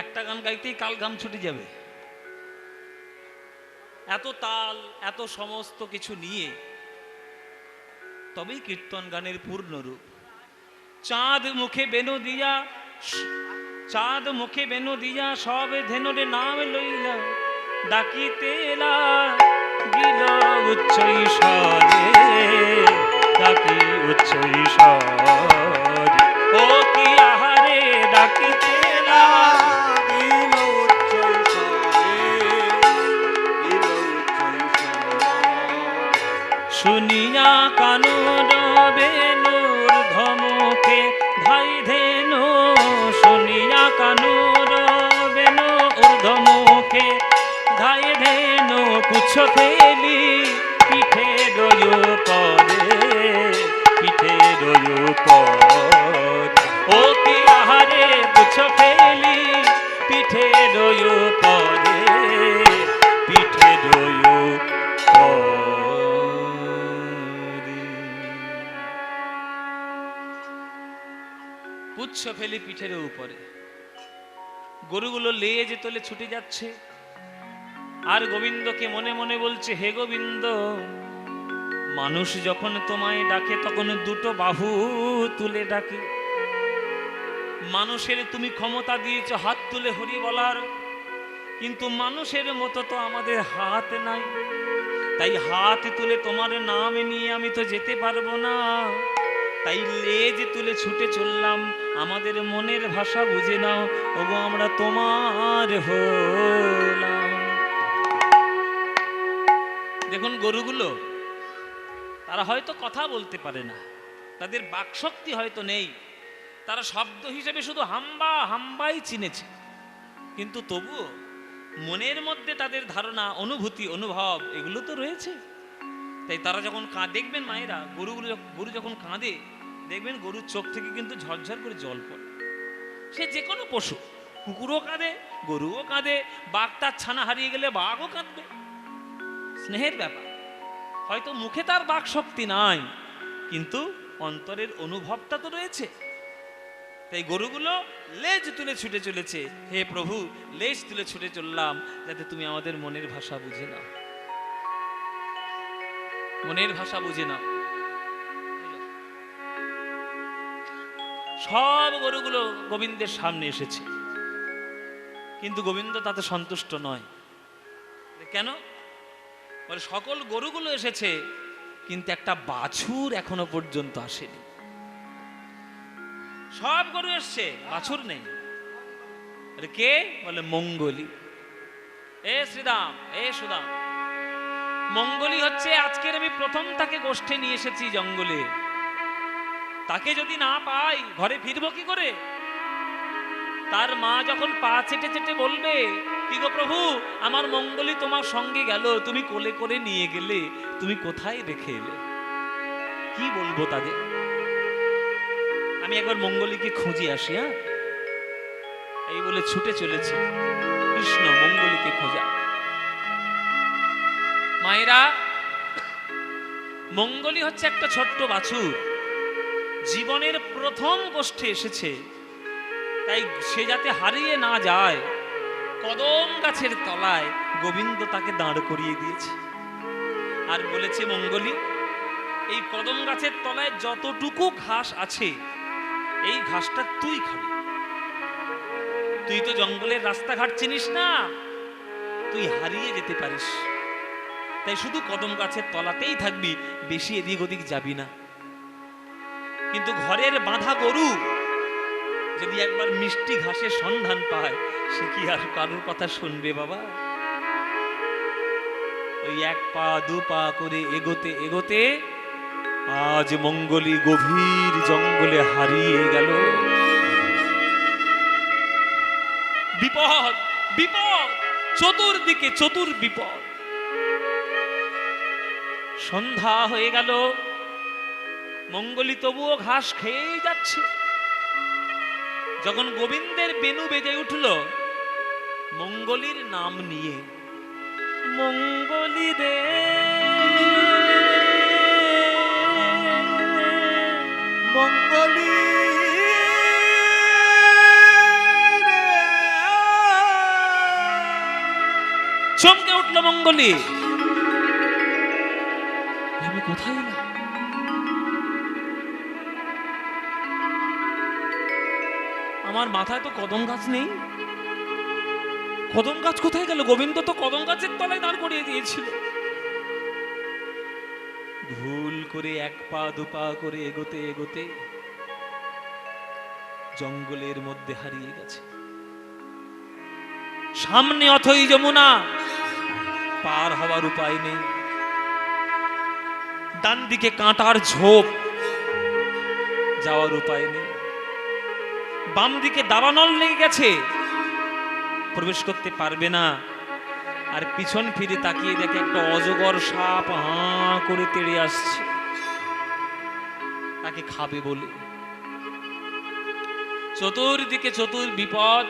একটা গান গাইতেই কাল ঘাম ছুটে যাবে। এত তাল, এত সমস্ত কিছু নিয়ে তবেই কীর্তন গানের পূর্ণ রূপ। চাঁদ মুখে বেনু দিয়া, চাঁদ মুখে বেনু দিয়া সব ধেনুরে নাম লইলা, ডাকিতেলা গিল উচ্চ ঈশ্বরে, ডাকি উচ্চ ঈশ্বরে। ও কি আহারে ডাকিতেলা শুনিয়া কানুর বেনুর ধমকে ধাই ধেনু, শুনিয়া কানুর বেনু ঊর্ধ্বমুখে ধাই ধেনু, পুচ্ছ ফেলি পিঠে রয়ু পরে, পিঠে রয়ু পরে। ও কি আহারে পুচ্ছ ফেলি পিঠে রয়ু পরে, পিঠে রয়ু পরে। পুচ্ছ ফেলি পিঠের উপরে। গরুগুলো লেজ তোলে ছুটে যাচ্ছে, আর গোবিন্দকে মনে মনে বলছে, হে গোবিন্দ, মানুষ যখন তোমায় ডাকে তখন দুটো বাহু তুলে ডাকে। মানুষের তুমি ক্ষমতা দিয়েছ হাত তুলে হরি বলার, কিন্তু মানুষের মতো তো আমাদের হাত নাই, তাই হাত তুলে তোমার নাম নিয়ে আমি তো যেতে পারবো না, তাই লেজ তুলে ছুটে চললাম। আমাদের মনের ভাষা বুঝে নাও, ওগো আমরা তোমার হলাম। দেখুন গরুগুলো, তারা হয়তো কথা বলতে পারে না, তাদের বাকশক্তি হয়তো নেই, তারা শব্দ হিসেবে শুধু হাম্বা হাম্বাই চিনেছে, কিন্তু তবুও মনের মধ্যে তাদের ধারণা, অনুভূতি, অনুভব এগুলো তো রয়েছে। তাই তারা যখন দেখবেন মায়েরা, গরু যখন কাঁদে দেখবেন গরুর চোখ থেকে কিন্তু ঝরঝর করে জল পড়ে। সে যে কোনো পশু, কুকুরও কাঁদে, গরুও কাঁদে, বাঘ তার ছানা হারিয়ে গেলে বাঘও কাঁদবে। স্নেহের ব্যাপার। হয়তো মুখে তার বাক শক্তি নাই, কিন্তু অন্তরের অনুভবটা তো রয়েছে। তাই গরুগুলো লেজ তুলে ছুটে চলেছে, হে প্রভু লেজ তুলে ছুটে চললাম যাতে তুমি আমাদের মনের ভাষা বুঝে নাও, মনের ভাষা বুঝে নাও। সব গরুগুলো গোবিন্দের সামনে এসেছে, কিন্তু গোবিন্দ তাতে সন্তুষ্ট নয়। কেন? বলে সকল গরুগুলো এসেছে, কিন্তু একটা বাছুর এখনো পর্যন্ত আসেনি। সব গরু এসছে, বাছুর নেই। কে? বলে মঙ্গলি। এ শ্রীদাম, এ সুদাম, মঙ্গলি হচ্ছে আজকের আমি প্রথম তাকে গোষ্ঠে নিয়ে এসেছি জঙ্গলে। তাকে যদি না পাই ঘরে ফিরবো কি করে? তার মা যখন পা চেটে চেটে বলবে, কি গো প্রভু, আমার মঙ্গলি তোমার সঙ্গে গেল, তুমি কোলে করে নিয়ে গেলে, তুমি কোথায় রেখে এলে? কি বলবো তাদের? আমি একবার মঙ্গলিকে খুঁজে আসি। হ্যাঁ, এই বলে ছুটে চলেছে কৃষ্ণ মঙ্গলিকে খোঁজা। মায়েরা, মঙ্গলি হচ্ছে একটা ছোট্ট বাছুর, জীবনের প্রথম গোষ্ঠে এসেছে, তাই সে যাতে হারিয়ে না যায়, কদম গাছের তলায় গোবিন্দ তাকে দাঁড় করিয়ে দিয়েছে। আর বলেছে, মঙ্গলি, এই কদম গাছের তলায় যতটুকু ঘাস আছে, এই ঘাসটা তুই খাবি। তুই তো জঙ্গলের রাস্তাঘাট চিনিস না, তুই হারিয়ে যেতে পারিস, তাই শুধু কদম গাছের তলাতেই থাকবি, বেশি এদিক ওদিক যাবি না। কিন্তু ঘরের বাঁধা গরু যদি একবার মিষ্টি ঘাসের সন্ধান পায়, সে কি আর কারোর কথা শুনবে বাবা? ওই এক পা দু পা করে এগোতে এগোতে আজ মঙ্গলি গভীর জঙ্গলে হারিয়ে গেল। বিপদ, বিপদ, চতুর্দিকে বিপদ। সন্ধ্যা হয়ে গেল, মঙ্গলি তবুও ঘাস খেয়েই যাচ্ছে। যখন গোবিন্দের বেনু বেজে উঠল মঙ্গলির নাম নিয়ে, মঙ্গলি রে মঙ্গলি চমকে উঠল মঙ্গলী, আমি কোথায় এলাম? আমার মাথায় তো কদম গাছ নেই, কদম গাছ কোথায় গেল? গোবিন্দ তো কদম গাছের তলায় দাঁড় করিয়ে দিয়েছিল। ভুল করে এক পা দুপা করে এগোতে এগোতে জঙ্গলের মধ্যে হারিয়ে গেছে। সামনে অথই যমুনা, পার হওয়ার উপায় নেই। ডান দিকে কাঁটার ঝোপ, যাওয়ার উপায় নেই। বাম দিকে দাবানল লেগে গেছে, প্রবেশ করতে পারবে না। আর পিছন ফিরে তাকিয়ে দেখে একটা অজগর সাপ হাঁ করে তেড়ে আসছে, তাকে খাবে বলে। চতুর্দিকে চতুর বিপদ,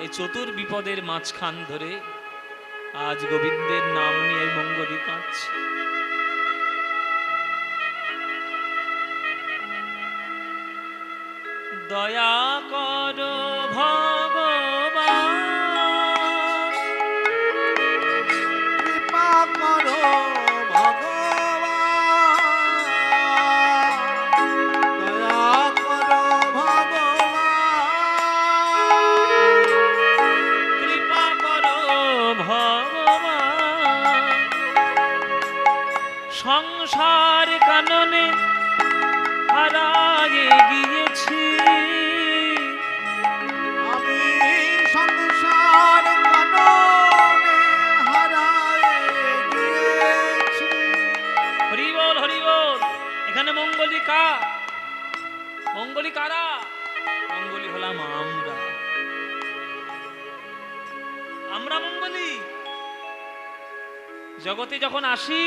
এই চতুর বিপদের মাঝখান ধরে আজ গোবিন্দের নাম নিয়ে মঙ্গলী কাঁদছে। দয়া করো ভগবান, কৃপা করো ভগবান, দয়া করো ভগবান, কৃপা করো ভগবান। সংসার কাননে হারায়ে গিয়েছি, আমি সংসার কাননে হারায়ে গিয়েছি। হরি বল হরি বল। এখানে মঙ্গলী কা? মঙ্গলী কারা? মঙ্গলী হলাম আমরা, আমরা মঙ্গলী। জগতে যখন আসি,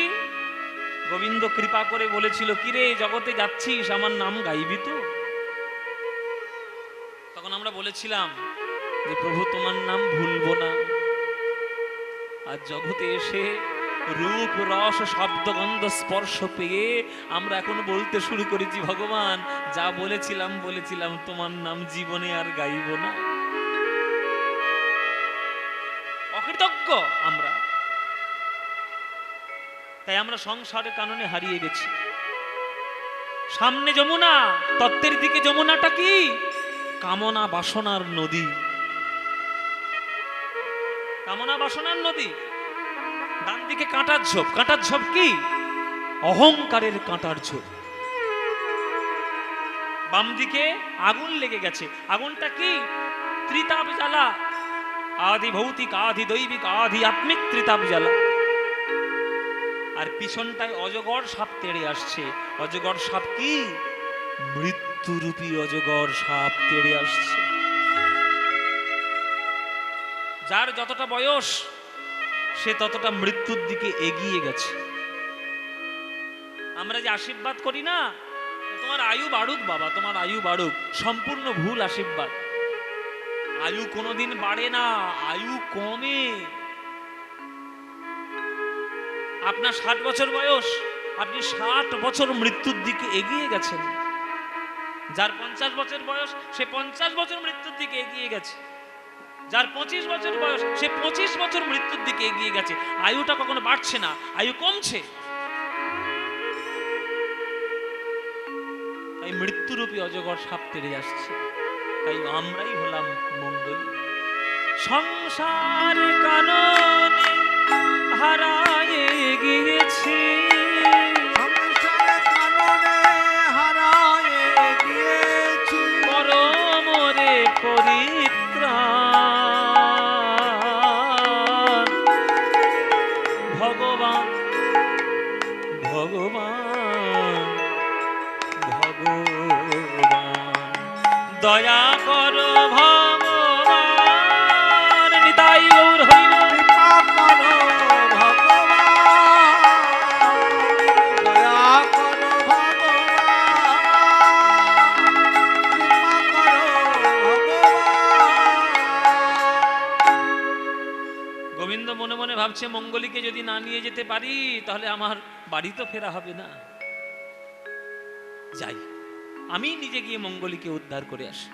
গোবিন্দ কৃপা করে বলেছিল, কিরে জগতে যাচ্ছিস, আমার নাম গাইবি তো? তখন আমরা বলেছিলাম যে প্রভু তোমার নাম ভুলবো না। আর জগতে এসে রূপ রস শব্দ গন্ধ স্পর্শ পেয়ে আমরা এখন বলতে শুরু করেছি, ভগবান যা বলেছিলাম বলেছিলাম, তোমার নাম জীবনে আর গাইব না। অকৃতজ্ঞ আমরা, তাই আমরা সংসারের কারণে হারিয়ে গেছি। সামনে যমুনা, তত্ত্বের দিকে যমুনাটা কি? কামনা বাসনার নদী, কামনা বাসনার নদী। ডান দিকে কাঁটার ঝোপ, কাঁটার ঝোপ কি? অহংকারের কাঁটার ঝোপ। বাম দিকে আগুন লেগে গেছে, আগুনটা কি? ত্রিতাপ জ্বালা, আদি ভৌতিক আদি দৈবিক আদি আত্মিক ত্রিতাপ জ্বালা। আর পিছনটায় অজগর সাপ তেড়ে আসছে। অজগর সাপ কি? মৃত্যুরূপী অজগর সাপ তেড়ে আসছে। যার যতটা বয়স সে ততটা মৃত্যুর দিকে এগিয়ে গেছে। আমরা যে আশীর্বাদ করি না, তোমার আয়ু বাড়ুক বাবা, তোমার আয়ু বাড়ুক, সম্পূর্ণ ভুল আশীর্বাদ। আয়ু কোনোদিন বাড়ে না, আয়ু কমে। আপনার 60 বছর বয়স, আপনি 60 বছর মৃত্যুর দিকে এগিয়ে গেছেন। যার 50 বছর বয়স সে 50 বছর মৃত্যুর দিকে এগিয়ে গেছে। যার 25 বছর বয়স সে 25 বছর মৃত্যুর দিকে এগিয়ে গেছে। আয়ুটা কখনো বাড়ছে না, আয়ু কমছে। তাই মৃত্যুরূপী অজগর সাপ তেড়ে আসছে। তাই আমরাই হলাম মঙ্গলী। সংসার কাননে হারায়ে গিয়েছি, সংসার কাননে হারায়ে গিয়েছি, পরমরে পরিত্রাণ। ভগবান ভগবান ভগবান, দয়া করো ভগবান। নিতাই গৌর হরি বল। কৃপা করো ভগবান, দয়া করো ভগবান, কৃপা করো ভগবান। গোবিন্দ মনে মনে ভাবছে, মঙ্গলীকে যদি না নিয়ে যেতে পারি তাহলে আমার বাড়ি তো ফেরা হবে না। যাই, আমি নিজে গিয়ে মঙ্গলীকে উদ্ধার করে আসি।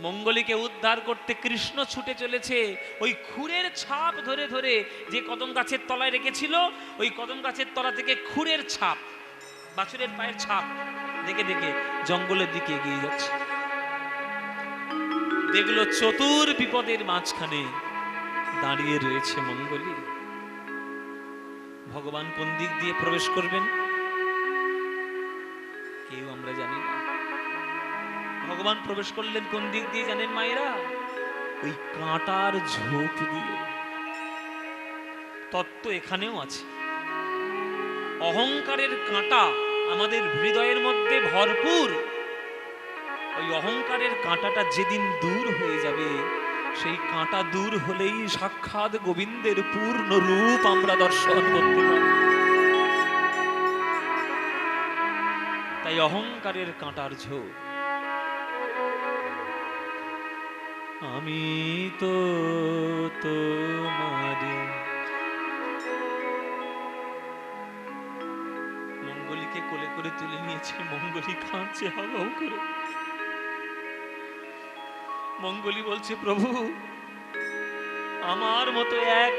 মঙ্গলীকে উদ্ধার করতে কৃষ্ণ ছুটে চলেছে ওই খুরের ছাপ ধরে ধরে, যে কদম গাছের তলায় রেখেছিল ওই কদম গাছের তলা থেকে খুরের ছাপ, বাছুরের পায়ের ছাপ দেখে দেখে জঙ্গলের দিকে এগিয়ে যাচ্ছে। দেখলো চতুর বিপদের মাঝখানে দাঁড়িয়ে রয়েছে মঙ্গলী। ভগবান কোন দিক দিয়ে প্রবেশ করবেন কেউ আমরা জানি না। ভগবান প্রবেশ করলেন কোন দিক দিয়ে জানেন মায়েরা? ওই কাঁটার ঝোপ দিয়ে। তত্ত্ব এখানেও আছে। অহংকারের কাঁটা আমাদের হৃদয়ের মধ্যে ভরপুর। ওই অহংকারের কাঁটাটা যেদিন দূর হয়ে যাবে, সেই কাঁটা দূর হলেই সাক্ষাৎ গোবিন্দের পূর্ণ রূপ আমরা দর্শন করতে পারব। তাই অহংকারের কাঁটার ঝোপ। আমি তো তোমারে। মঙ্গলীকে কোলে করে তুলে নিয়েছে, মঙ্গলী কাঁদছে হাওয়াও করে। মঙ্গলী বলছে, প্রভু আমার মতো এক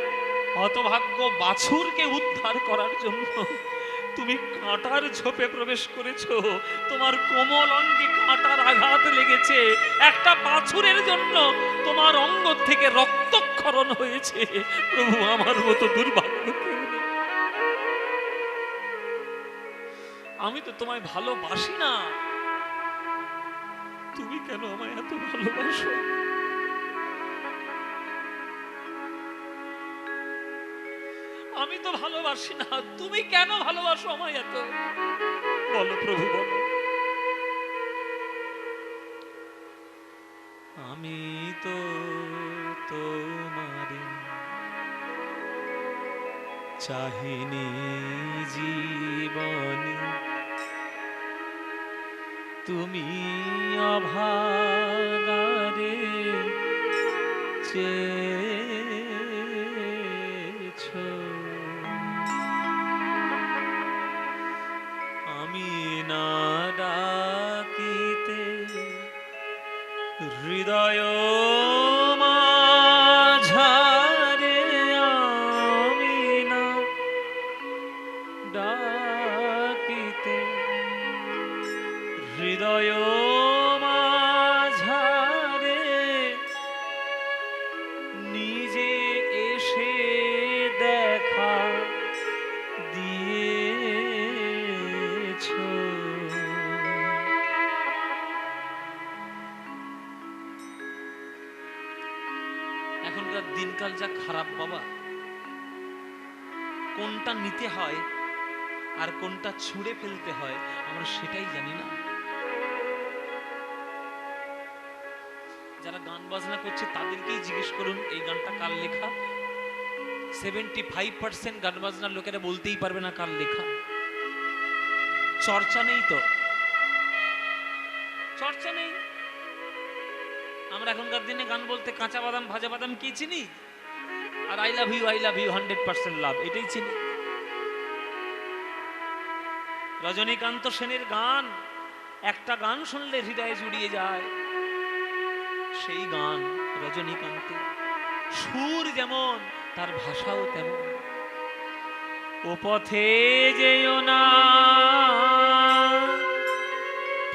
হতভাগ্য বাছুরকে উদ্ধার করার জন্য তুমি কাঁটার ঝোপে প্রবেশ করেছো। তোমার কোমল অঙ্গে কাঁটার আঘাত লেগেছে। একটা বাছুরের জন্য তোমার অঙ্গ থেকে রক্তক্ষরণ হয়েছে। প্রভু আমার মতো দুর্ভাগ্য কেউ নেই। আমি তো তোমায় ভালোবাসি না, তুমি কেন আমায় এত ভালোবাসো? আমি তো ভালোবাসি না, তুমি কেন ভালোবাসো আমায় এত? বলো প্রভু বলো। আমি তো তোমারে চাহিনি জীবনে, তুমি অভাগারে চেয়েছো। আমি না ডাকিতে হৃদয় মাঝারে, আমি না ডাকিতে হৃদয় মাঝারে, নিজে এসে দেখা দিয়েছো। এখনকার দিনকাল যা খারাপ বাবা, কোনটা নিতে হয় আর কোনটা ছুঁড়ে ফেলতে হয় আমরা সেটাই জানি না। যারা গান বাজনা করছে তাদেরকেই জিজ্ঞেস করুন এই গানটা কার লেখা। 75% গান বাজনার লোকেরা বলতেই পারবে না কার লেখা। চর্চা নেই তো, চর্চা নেই। আমরা এখনকার দিনে গান বলতে কাঁচা বাদাম ভাজা বাদাম কি চিনি, আর আই লাভ ইউ 100% লাভ এটাই চিনি। রজনীকান্ত সেনের গান, একটা গান শুনলে হৃদয়ে জুড়িয়ে যায়, সেই গান রজনীকান্ত। সুর যেমন তার ভাষাও তেমন। ও পথে যেও না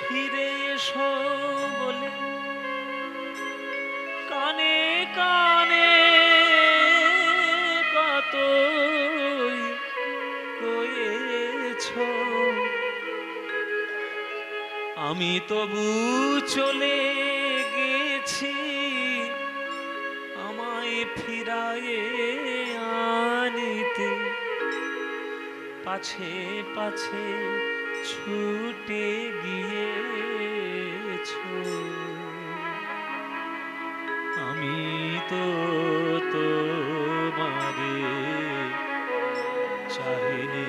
ফিরে এসো বলে, কানে কানে কতই কয়েছো, আমি তবু চলে গেছি, আমায় ফিরায়ে আনিতে পাছে পাছে ছুটে গিয়েছো। আমি তো তোমারে চাহিনি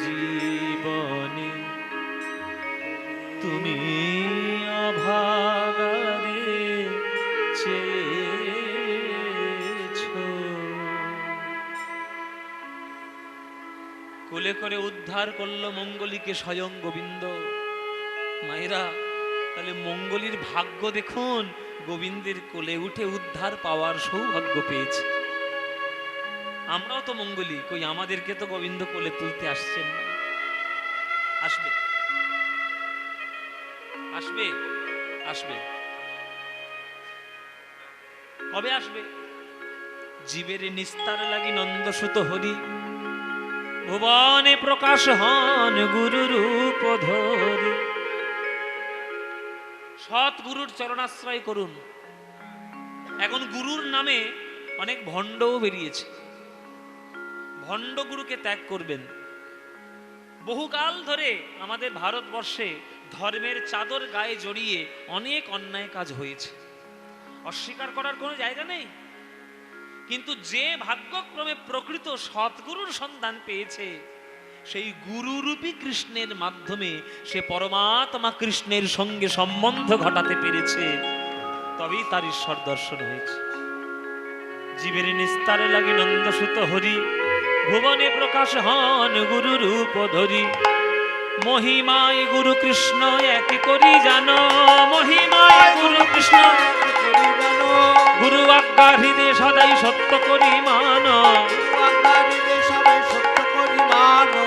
জীবনে, তুমি অভাগারে চেয়েছো। কোলে করে উদ্ধার করলো মঙ্গলীকে স্বয়ং গোবিন্দ। মায়েরা, তাহলে মঙ্গলীর ভাগ্য দেখুন, গোবিন্দের কোলে উঠে উদ্ধার পাওয়ার সৌভাগ্য পেয়েছে। আমরাও তো মঙ্গলি, কই আমাদেরকে তো গোবিন্দ কোলে তুলতে আসছেন না। আসবে আসবে আসবে, কবে আসবে? জীবের নিস্তার লাগি নন্দসুত হরি, ভুবনে প্রকাশ হন গুরু রূপ ধরি। সৎ গুরুর চরণাশ্রয় করুন। এখন গুরুর নামে অনেক ভণ্ডও বেরিয়েছে, ভণ্ড গুরুকে ত্যাগ করবেন। বহুকাল ধরে আমাদের ভারতবর্ষে ধর্মের চাদর গায়ে জড়িয়ে অনেক অন্যায় কাজ হয়েছে, অস্বীকার করার কোনো জায়গা নেই। কিন্তু যে ভাগ্যক্রমে প্রকৃত সৎগুরুর সন্ধান পেয়েছে, সেই গুরুরূপী কৃষ্ণের মাধ্যমে সে পরমাত্মা কৃষ্ণের সঙ্গে সম্বন্ধ ঘটাতে পেরেছে, তবেই তার ঈশ্বর দর্শন হয়েছে। জীবের নিস্তারে লাগে নন্দসুত হরি, ভুবনে প্রকাশ হন গুরু রূপ ধরি। মহিমায় গুরু কৃষ্ণ এক করি জানো, মহিমায় গুরু কৃষ্ণ গুরু আজ্ঞা হৃদয় সদাই সত্য করি মান, সবাই সত্য করি মানো,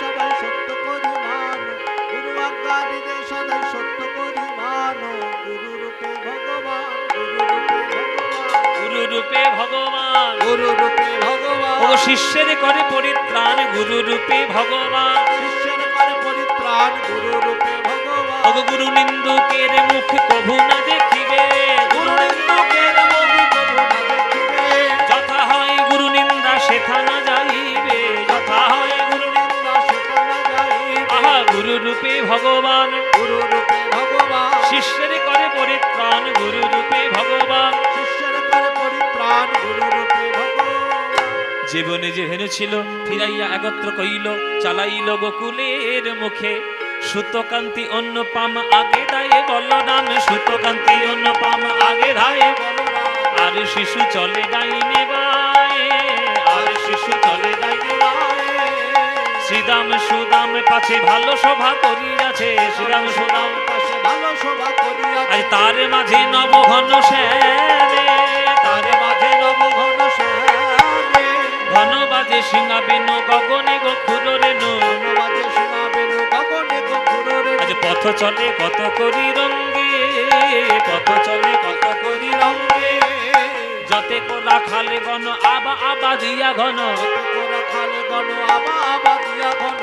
সবাই সত্য করি মানো, গুরু আজ্ঞা দিতে সদাই সত্য করি মানো। গুরু রূপে ভগবান, গুরু রূপে ভগবান, গুরু রূপে ভগবান, গুরু রূপে ভগবান। ও শিষ্যের করে পরিত্রাণ গুরু রূপে ভগবান, শিষ্যের করে পরিত্রাণ গুরু রূপে ভগবান। ও গুরু নিন্দুকের মুখ কভু না দেখিবে, গুরু নিন্দুকের মুখ কভু না দেখিবে, যথা হয় গুরু নিন্দা সেথা না যাইবে, যথা হয় গুরু নিন্দা সেটা না যাইবে। আহা গুরু রূপে ভগবান, গুরু রূপে ভগবান, শিষ্যের করে পরিত্রাণ গুরু রূপে ভগবান। শিষ্যের করে পরিত্রাণ গুরু রূপে ভগবান। জীবনে যে হেন ছিল ফিরাইয়া একত্র কইল, চালাইল গোকুলের মুখে। সুতকান্তি অন্য পাম আগে দায়ে বলরাম, সুতকান্তি অন্য পাম আগে ধায়ে বলরাম। আর শিশু চলে ডাইনে বায়ে, আর শিশু চলে ডাইনে বায়ে। শ্রীদাম সুদাম পাছে ভালো সভা করিয়াছে, শ্রীরাম সুদাম পাশে ভালো শোভা করিয়াছে। আজ তার মাঝে নবঘন শ্যামে, তার মাঝে নবঘন শ্যামে, ঘন বাজে সিংহা বেনু গগনে গখুর রেণু। বনবাজে শোনাবেনু গগনে গখুরে। আজ পথ চলে কত করি রঙ্গে, পথ চলে কত করি রঙ্গে। যতে কোলা খালে গণ আবা আবা দিয়া ঘন, যত কোরা খালে গণ আবা আবা দিয়া ঘন।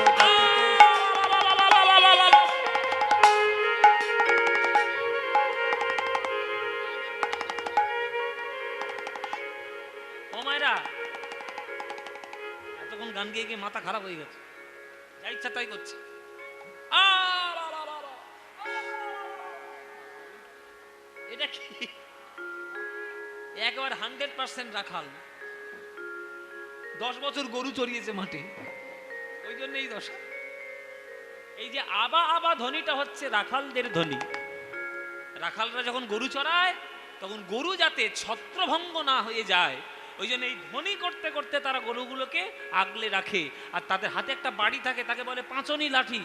ও মায়েরা, এতক্ষণ গান গিয়ে গিয়ে মাথা খারাপ হয়ে গেছে, যা ইচ্ছা তাই করছে। এটা কি একবার 100% রাখাল, 10 বছর গরু চড়িয়েছে মাঠে, ওই জন্য এই দশা। এই যে আবা আবা ধ্বনিটা হচ্ছে রাখালদের ধ্বনি। রাখালরা যখন গরু চড়ায় তখন গরু যাতে ছত্রভঙ্গ না হয়ে যায়, ওই জন্য এই ধ্বনি করতে করতে তারা গরুগুলোকে আগলে রাখে। আর তাদের হাতে একটা বাড়ি থাকে, তাকে বলে পাঁচনি লাঠি।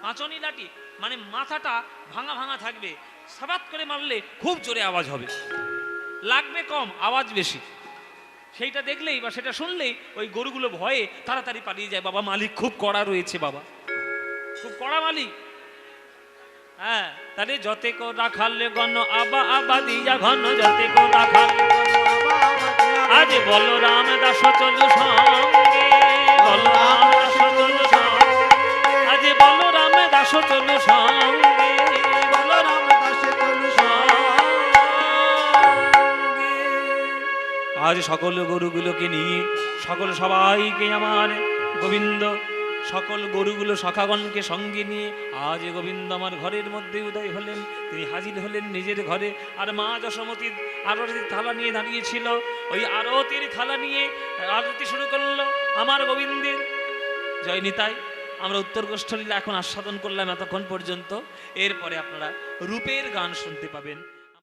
পাঁচনি লাঠি মানে মাথাটা ভাঙা ভাঙা থাকবে, সাবাত করে মারলে খুব জোরে আওয়াজ হবে, লাগবে কম আওয়াজ বেশি। সেইটা দেখলেই বা সেটা শুনলেই ওই গরুগুলো ভয়ে তাড়াতাড়ি পালিয়ে যায়। বাবা মালিক খুব কড়া রয়েছে, বাবা খুব কড়া মালিক। হ্যাঁ, তাহলে যতে কো রাখালে গণ আবা আবা দিয়া ঘন, যতে কো রাখাল আজ বলরাম দাস চলু সঙ্গে, বলরাম দাস চলু সঙ্গে, আজ বলরাম দাস চলু সঙ্গে, বলরাম দাস চলু সঙ্গে। আজ সকল গরুগুলোকে নিয়ে সকল সবাইকে আমার গোবিন্দ, সকল গরুগুলো সখাগণকে সঙ্গে নিয়ে আজ গোবিন্দ আমার ঘরের মধ্যে উদয় হলেন। তিনি হাজির হলেন নিজের ঘরে। আর মা যশোমতী আরতির থালা নিয়ে দাঁড়িয়েছিল, ওই আরতির থালা নিয়ে আরতি শুরু করলো আমার গোবিন্দের। জয় নিতাই। আমরা উত্তর গোষ্ঠলীলা এখন আস্বাদন করলাম এতক্ষণ পর্যন্ত। এরপরে আপনারা রূপের গান শুনতে পাবেন।